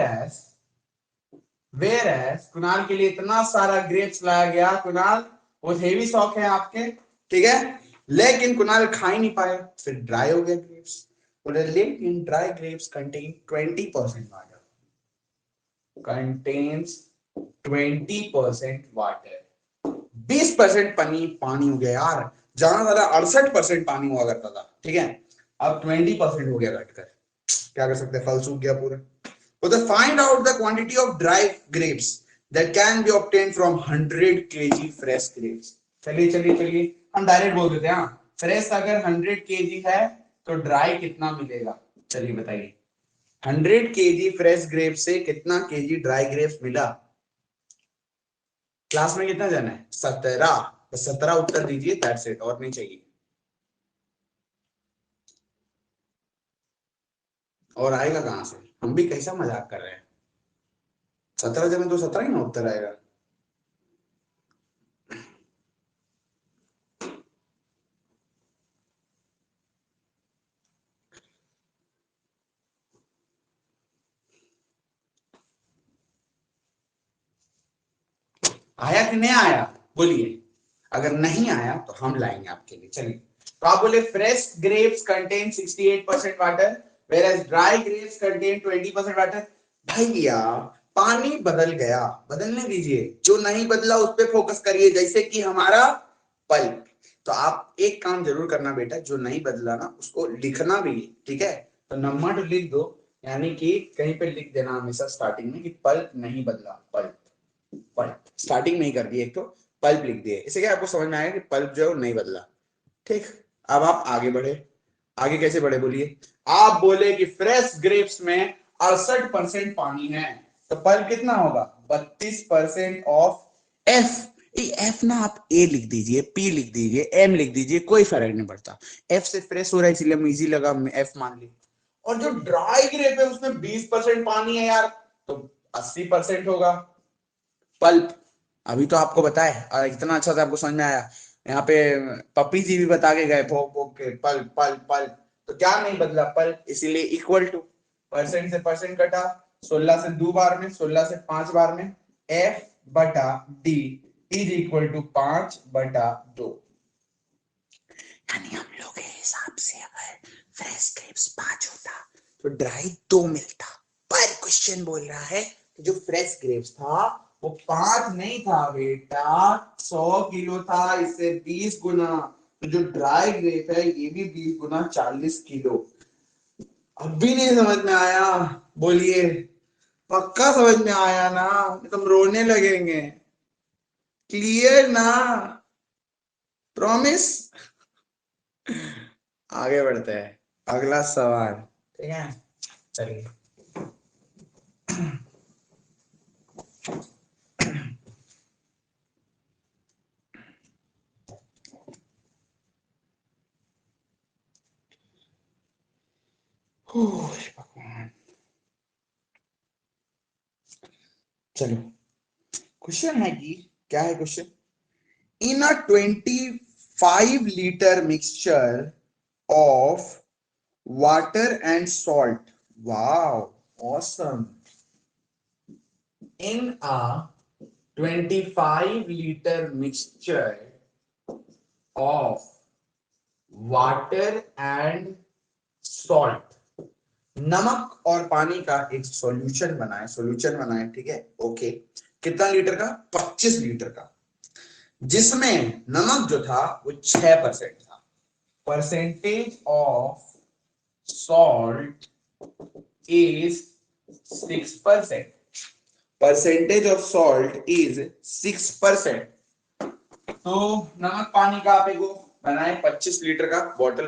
एज कुणाल के लिए इतना सारा ग्रेप्स लाया गया। कुणाल बहुत हेवी शौक है आपके, ठीक है, लेकिन कुणाल खा ही नहीं पाया, फिर ड्राई हो गया grapes. The lake in dry grapes contain 20% water. Contains 20% water. 20% पानी हो गया यार, जहां ज्यादा 68% पानी हुआ करता था, ठीक है, अब 20% हो गया घटकर। क्या कर सकते हैं, फल सूख गया पूरा। So to find out the quantity of dry grapes that can be obtained from 100 kg fresh grapes. चलिए हम डायरेक्ट बोल देते हैं, फ्रेश अगर 100 kg है तो ड्राई कितना मिलेगा, चलिए बताइए। 100 kg फ्रेश ग्रेप से कितना केजी ड्राई ग्रेप्स मिला? क्लास में कितना जाना है? 17। तो 17 उत्तर दीजिए, दैट्स इट, और नहीं चाहिए। और आएगा कहां से, हम भी कैसा मजाक कर रहे हैं। 17 जने तो 17 ही ना उत्तर आएगा। आया कि नहीं आया बोलिए, अगर नहीं आया तो हम लाएंगे आपके लिए। चलिए, तो आप बोले fresh grapes contain 68% water, whereas dry grapes contain 20% water. भैया पानी बदल गया, बदलने दीजिए, जो नहीं बदला उस पर फोकस करिए, जैसे कि हमारा पल्प। तो आप एक काम जरूर करना बेटा, जो नहीं बदला ना उसको लिखना भी, ठीक है। तो नंबर लिख दो, यानी कि कहीं पे लिख देना हमेशा स्टार्टिंग में कि पल्प नहीं बदला, पल्प। पल्प स्टार्टिंग में ही कर दिए, एक तो पल्प लिख दिए, इससे क्या आपको समझ में आएगा कि पल्प जो है नहीं बदला। ठीक, अब आप आगे बढ़े। आगे कैसे बढ़े बोलिए। आप बोले कि फ्रेश ग्रेप्स में 68% पानी है, तो पल्प कितना होगा? 32% ऑफ एफ। एफ ना आप ए लिख दीजिए, पी लिख दीजिए, एम लिख दीजिए, कोई फर्क नहीं पड़ता। एफ से फ्रेश हो रहा है इसलिए हम इजी लगा, एफ मान ली। और जो ड्राई ग्रेप है उसमें 20% पानी है यार, तो 80% होगा पल्प। अभी तो आपको बताए, इतना अच्छा से आपको समझ में आया। यहाँ पे पप्पी जी भी बता के गए भोग भोग के, पल्प पल्प पल्प। तो क्या नहीं बदला? पल्प, इसीलिए इक्वल टू, परसेंट से परसेंट कटा, 16 से 2 बार में, 16 से 5 बार में, एफ बटा डी इज इक्वल टू 5/2। यानी हम लोग के हिसाब से अगर फ्रेश ग्रेप्स 5 होता तो ड्राई 2 मिलता, पर क्वेश्चन बोल रहा है कि जो फ्रेश ग्रेप्स था वो 5 नहीं था बेटा, 100 किलो था, इससे 20 गुना। तो जो ड्राई ग्रेप है ये भी 20 गुना 40 किलो। अब भी नहीं समझ में आया बोलिए, पक्का समझ में आया ना? तुम रोने लगेंगे, क्लियर ना? प्रॉमिस। आगे बढ़ते हैं, अगला सवाल, ठीक है। चलिए, भगवान, चलो क्वेश्चन है कि क्या है question. In a 25 liter mixture of water and salt, wow, awesome, in a 25 liter mixture of water and salt, नमक और पानी का एक सॉल्यूशन बनाए, ठीक है, ओके। कितना लीटर का? 25 लीटर का, जिसमें नमक जो था वो 6% था। Percentage of salt is 6%। Percentage of salt is 6%। तो नमक पानी का आप एक बनाए 25 लीटर का बॉटल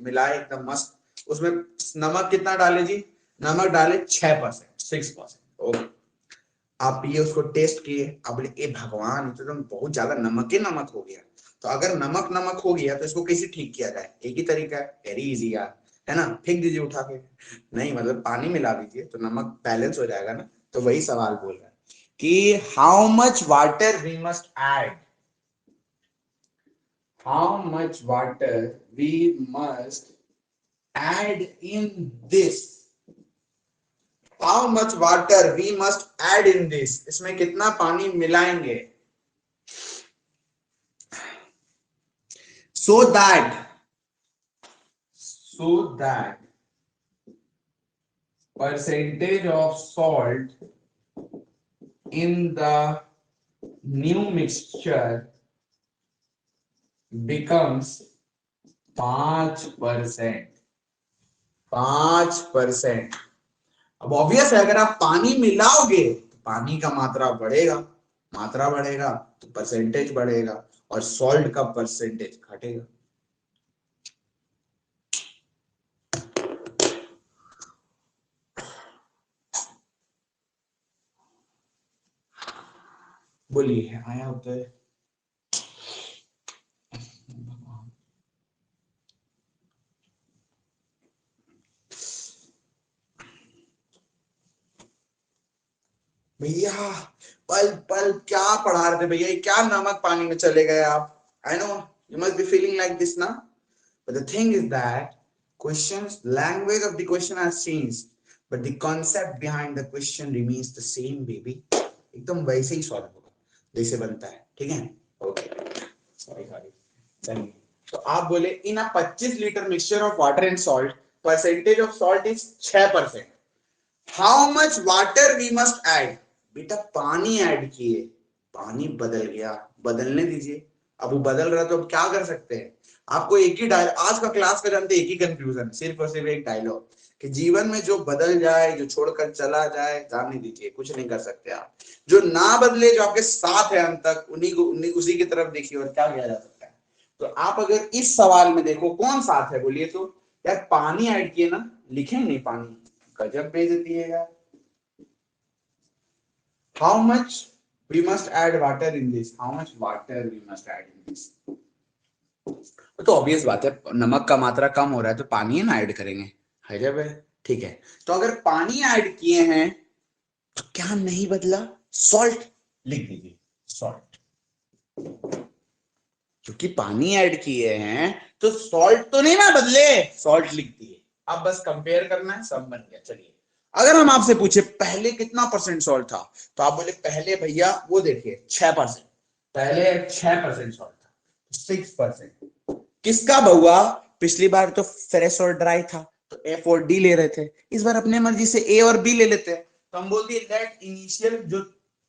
मिलाए एकदम मस्त, उसमें नमक कितना डाले जी? नमक डाले 6%, 6%, ओके। आप पिए, उसको टेस्ट किए, आप बोले ए भगवान, तो तुम बहुत ज्यादा नमक हो गया। तो अगर नमक हो गया तो इसको कैसे ठीक किया जाए? एक ही तरीका है, वेरी इजी यार, है ना, फेंक दीजिए उठा के। नहीं मतलब पानी मिला दीजिए तो नमक बैलेंस हो जाएगा ना। तो वही सवाल बोल रहा है कि how much water we must add, how much water we must add in this, how much water we must add in this, इसमें कितना पानी मिलाएंगे, so that percentage of salt in the new mixture becomes 5%। 5%। अब obvious है, अगर आप पानी मिलाओगे तो पानी का मात्रा बढ़ेगा, मात्रा बढ़ेगा तो परसेंटेज बढ़ेगा, और सॉल्ट का परसेंटेज घटेगा। बोलिए, आया उत्तर? भैया पल पल क्या पढ़ा रहे थे भैया, क्या नमक पानी में चले गए आप? I know you must be feeling like this ना, but the thing is that questions, language of the question has changed, but the concept behind the question remains the same baby. एकदम वैसे ही सॉल्व होगा जैसे बनता है, ठीक है? Okay, sorry sorry, चलिए। तो आप बोले in a 25 litre mixture of water and salt, percentage of salt is 6%। How much water we must add? बेटा पानी ऐड किए, पानी बदल गया, बदलने दीजिए। अब वो बदल रहा तो अब क्या कर सकते हैं? आपको एक ही डायल, आज का क्लास का जानते एक ही कंफ्यूजन, सिर्फ और सिर्फ एक डायलॉग कि जीवन में जो बदल जाए, जो छोड़कर चला जाए, जाने दीजिए, कुछ नहीं कर सकते आप। जो ना बदले, जो आपके साथ है अंत तक, उसी की तरफ देखिए, और क्या किया जा सकता है। तो आप अगर इस सवाल में देखो कौन साथ है बोलिए तो, यार पानी ऐड किए ना, लिखे नहीं पानी, गजब बेइज्जती है यार। How much we must add water in this? How much water we must add in this? तो ऑब्वियस बात है, नमक का मात्रा कम हो रहा है तो पानी ना ऐड करेंगे, है जब है, ठीक है। तो अगर पानी ऐड किए हैं तो क्या नहीं बदला? सॉल्ट लिख दीजिए, सॉल्ट। क्योंकि पानी ऐड किए हैं तो सॉल्ट तो नहीं ना बदले, सॉल्ट लिख दिए। अब बस कंपेयर करना है, सब बन गया। चलिए, अगर हम आपसे पूछे पहले कितना परसेंट सॉल्ट था, तो आप बोले पहले भैया वो देखिए 6%, पहले 6% सॉल्ट था, 6%। किसका बहुआ? पिछली बार तो फ्रेश और ड्राई था तो एफ और डी ले रहे थे, इस बार अपने मर्जी से ए और बी ले लेते हैं। तो हम बोल दिए दैट इनिशियल जो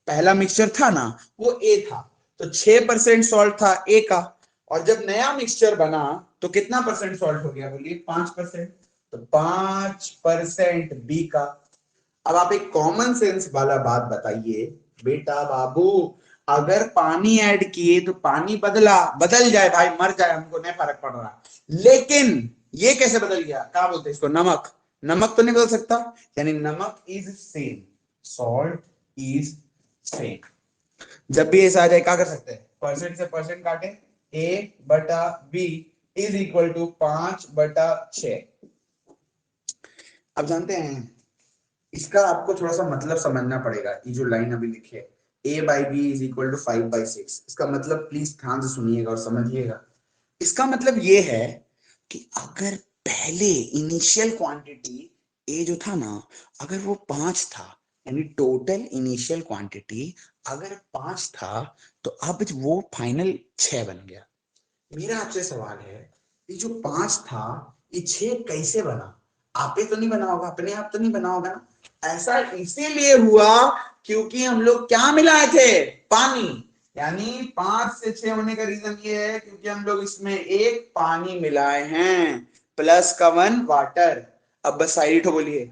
पहला मिक्सचर था ना वो ए था, तो 6% सॉल्ट था ए का, और जब नया मिक्सचर बना तो कितना परसेंट सॉल्ट हो गया बोलिए? 5%। तो 5% बी का। अब आप एक कॉमन सेंस वाला बात बताइए बेटा बाबू, अगर पानी ऐड किए तो पानी बदल जाए भाई, मर जाए, हमको नहीं फर्क पड़ रहा, लेकिन ये कैसे बदल गया? क्या बोलते हैं इसको? नमक। नमक तो नहीं बदल सकता, यानी नमक is same, salt is same. जब भी ऐसा आ जाए क्या कर सकते हैं? परसेंट से परसेंट काटे, ए बटा बी इज इक्वल टू 5/6। अब जानते हैं इसका आपको थोड़ा सा मतलब समझना पड़ेगा। ये जो लाइन अभी लिखी है a by B is equal to 5/6, इसका मतलब प्लीज ध्यान से सुनिएगा और समझिएगा। इसका मतलब ये है कि अगर पहले इनिशियल क्वांटिटी a जो था ना, अगर वो 5 था, यानी टोटल इनिशियल क्वांटिटी अगर 5 था, तो अब वो फाइनल 6 बन गया। मेरा आपसे सवाल है, ये जो 5 था ये 6 कैसे बना? आपे तो नहीं बना होगा, अपने आप तो नहीं बना होगा ना। ऐसा इसीलिए हुआ क्योंकि हम लोग क्या मिलाए थे? पानी। यानी 5 से 6 होने का रीजन ये है क्योंकि हम लोग इसमें एक पानी मिलाए हैं, प्लस का 1 वाटर। अब बस साइड बोलिए,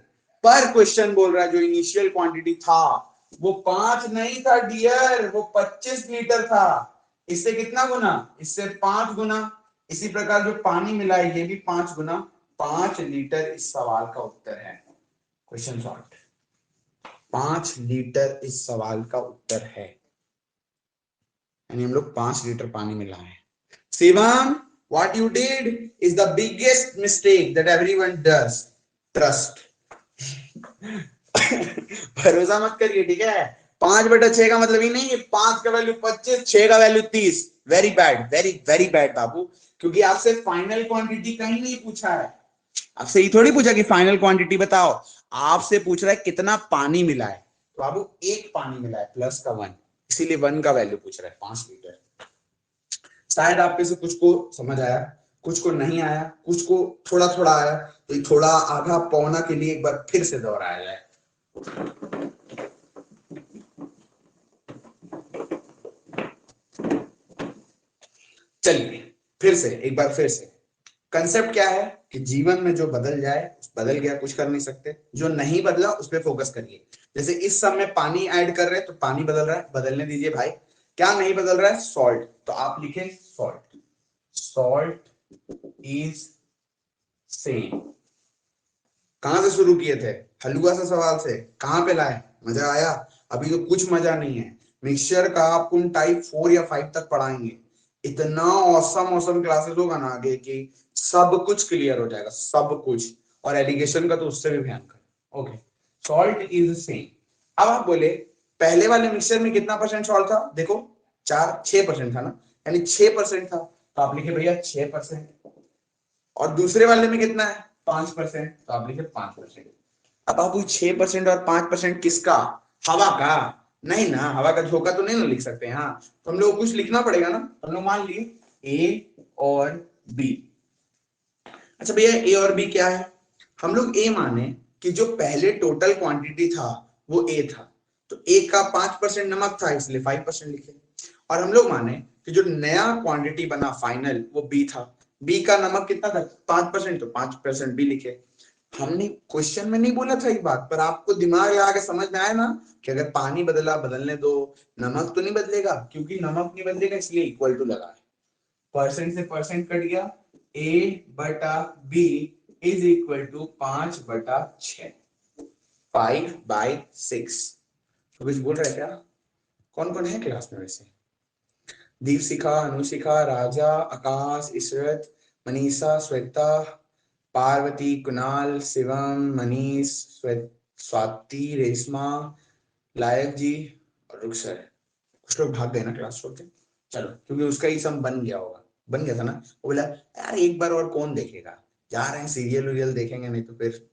पर क्वेश्चन बोल रहा है जो इनिशियल क्वांटिटी था वो 5 नहीं था डियर, वो 25 लीटर था। इससे कितना गुना? इससे 5 गुना। इसी प्रकार जो पानी मिला है ये भी 5 गुना, 5 लीटर इस सवाल का उत्तर है। क्वेश्चन सॉल्व, 5 लीटर इस सवाल का उत्तर है, यानी हम लोग 5 लीटर पानी मिलाए हैं। Shivam, what you did is the biggest mistake that everyone does. Trust. भरोसा मत करिए, ठीक है? 5/6 का मतलब ही नहीं है 5 का वैल्यू 25, 6 का value 30। Very bad, very very bad बाबू, क्योंकि आपसे फाइनल क्वांटिटी कहीं नहीं पूछा है। आपसे ये थोड़ी पूछा कि फाइनल क्वांटिटी बताओ, आपसे पूछ रहा है कितना पानी मिला है। तो बाबू एक पानी मिला है प्लस का 1, इसीलिए 1 का वैल्यू पूछ रहा है, 5 लीटर। शायद आप में से कुछ को समझ आया, कुछ को नहीं आया, कुछ को थोड़ा थोड़ा आया, तो ये थोड़ा आधा पौना के लिए एक बार फिर से दोहराया जाए। चलिए फिर से एक बार फिर से, कंसेप्ट क्या है कि जीवन में जो बदल जाए बदल गया, कुछ कर नहीं सकते, जो नहीं बदला उस पर फोकस करिए। जैसे इस सब में पानी ऐड कर रहे हैं तो पानी बदल रहा है, बदलने दीजिए भाई। क्या नहीं बदल रहा है? सॉल्ट, तो आप लिखे सॉल्ट, सॉल्ट इज सेम। कहां से शुरू किए थे? हलुआ से सवाल से। कहां पे लाए? मजा आया? अभी तो कुछ मजा नहीं है। मिक्सचर का आपको टाइप 4 या 5 तक पढ़ाएंगे। इतना औसम औसम क्लासेस होगा ना आगे कि सब कुछ क्लियर हो जाएगा, सब कुछ। और एलिगेशन का तो उससे भी ध्यान कर। Okay, salt is same. अब आप बोले पहले वाले मिक्सचर में कितना परसेंट सॉल्ट था? देखो 6% था ना, यानी 6% था, तो आप लिखे भैया 6%। और दूसरे वाले में कितना है? 5%, तो आप लिखे 5%। अब आप 6% और 5% किसका? हवा का? नहीं ना, हवा का झोंका तो नहीं ना लिख सकते। हाँ, तो हम लोग कुछ लिखना पड़ेगा ना। हम लोग मान लिए ए और बी। अच्छा भैया, ए और बी क्या है? हम लोग ए माने कि जो पहले टोटल क्वांटिटी था वो ए था, तो ए का 5% नमक था, इसलिए 5% लिखे। और हम लोग माने कि जो नया क्वांटिटी बना फाइनल वो बी था, बी का नमक कितना था? 5%, तो 5% बी लिखे। हमने क्वेश्चन में नहीं बोला था ये बात, पर आपको दिमाग लगा के समझ में आया ना कि अगर पानी बदला बदलने दो, नमक तो नहीं बदलेगा, क्योंकि नमक नहीं बदलेगा इसलिए इक्वल टू लगा है। परसेंट से परसेंट कट गया, ए बटा बी इज इक्वल टू 5/6, 5/6। तो कुछ बोल रहे क्या? कौन कौन है क्लास में वैसे? दीपशिखा, अनुशिखा, राजा, आकाश, इशरत, मनीषा, श्वेता, पार्वती, कुणाल, शिवम, मनीष, स्वाति, रेशमा, लायक जी और रुखसर। कुछ लोग भाग गए ना क्लास छोड़ के। चलो, क्योंकि उसका ही सम बन गया होगा, बन गया था ना। वो बोला यार एक बार और कौन देखेगा, जा रहे हैं सीरियल उरियल देखेंगे, नहीं तो फिर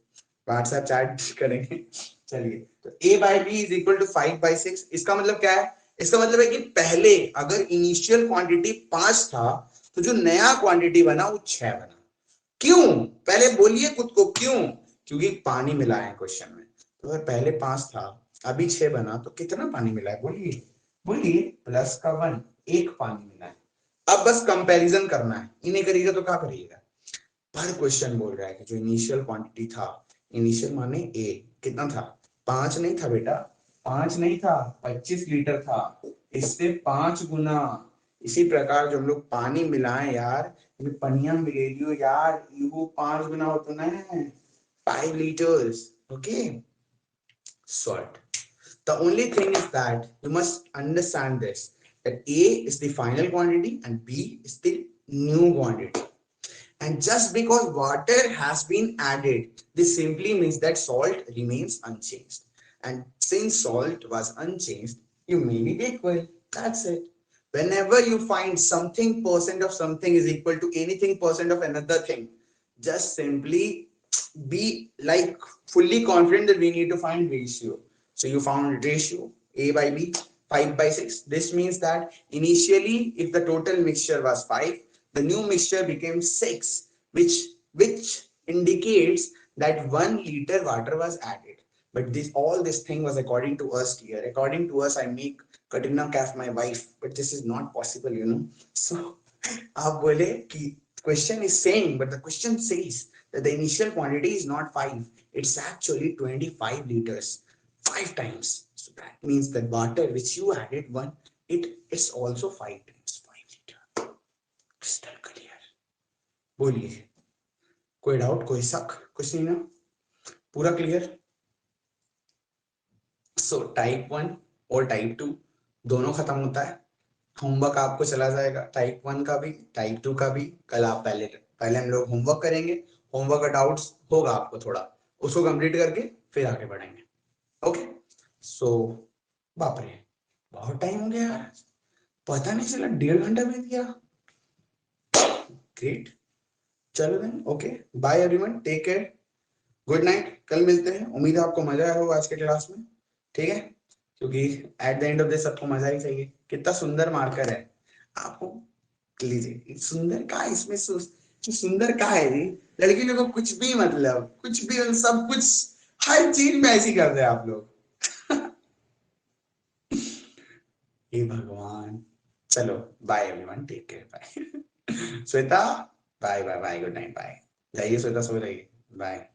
व्हाट्सएप चैट करेंगे। चलिए, तो a by B is equal to 5/6। इसका मतलब क्या है? इसका मतलब है कि पहले अगर इनिशियल क्वांटिटी 5 था तो जो नया क्वांटिटी बना वो 6 बना। क्यों? पहले बोलिए खुद को क्यों? क्योंकि पानी मिला है क्वेश्चन में। तो अगर पहले 5 था, अभी 6 बना, तो कितना पानी मिला है? बोलिए बोलिए। प्लस का 1, एक पानी मिला है। अब बस कंपैरिजन करना है, इन्हें करिएगा तो क्या करिएगा? पर क्वेश्चन बोल रहा है कि जो इनिशियल क्वांटिटी था, इनिशियल माने ए, कितना था? 5 नहीं था बेटा, 5 नहीं था, 25 लीटर था, इससे 5 गुना। इसी प्रकार जो हम लोग पानी मिलाएं यार, पनिया मिले लियो यार, वो 5 गुना होता ना है, 5 liters. Okay, salt. The only thing is that you must understand this, that A is the final quantity and B is the new quantity. And just because water has been added, this simply means that salt remains unchanged. And since salt was unchanged, you made it equal. That's it. Whenever you find something percent of something is equal to anything percent of another thing, just simply be like fully confident that we need to find ratio. So you found ratio A by B 5/6. This means that initially if the total mixture was 5, the new mixture became 6, which indicates that 1 liter water was added. But this all this thing was according to us here. According to us, I make Katrina Kaif my wife, but this is not possible, you know. So आप बोले कि question is saying, but the question says that the initial quantity is not 5, it's actually 25 liters, 5 times. So that means that water which you added 1, it's also 5 times 5 liter. Crystal clear. बोलिए, कोई doubt, कोई शक? कुछ नहीं ना, पूरा clear? So type 1 और type 2 दोनों खत्म होता है। होमवर्क आपको चला जाएगा, टाइप 1 का भी टाइप 2 का भी। कल आप पहले पहले हम लोग होमवर्क करेंगे, होमवर्क का डाउट्स होगा आपको थोड़ा, उसको कंप्लीट करके फिर आगे बढ़ेंगे। ओके, सो बाप रे बहुत टाइम हो गया यार, पता नहीं चला 1.5 घंटा बीत गया। ग्रेट, चलो then, okay bye everyone, take care, good night, कल मिलते हैं। उम्मीद है आपको मजा आया होगा आज के क्लास में, ठीक है? क्योंकि at the end of this सबको मजा ही चाहिए। कितना सुंदर मार्कर है आपको, लीजिए सुंदर का इसमें तो सुंदर का है जी, लड़की लोगों को कुछ भी मतलब कुछ भी सब कुछ हर चीज में ऐसी कर रहे हैं आप लोग। हे भगवान। चलो bye everyone, take care, bye. Shweta bye bye bye, good night, bye. जाइए श्वेता, सो रही है, बाय।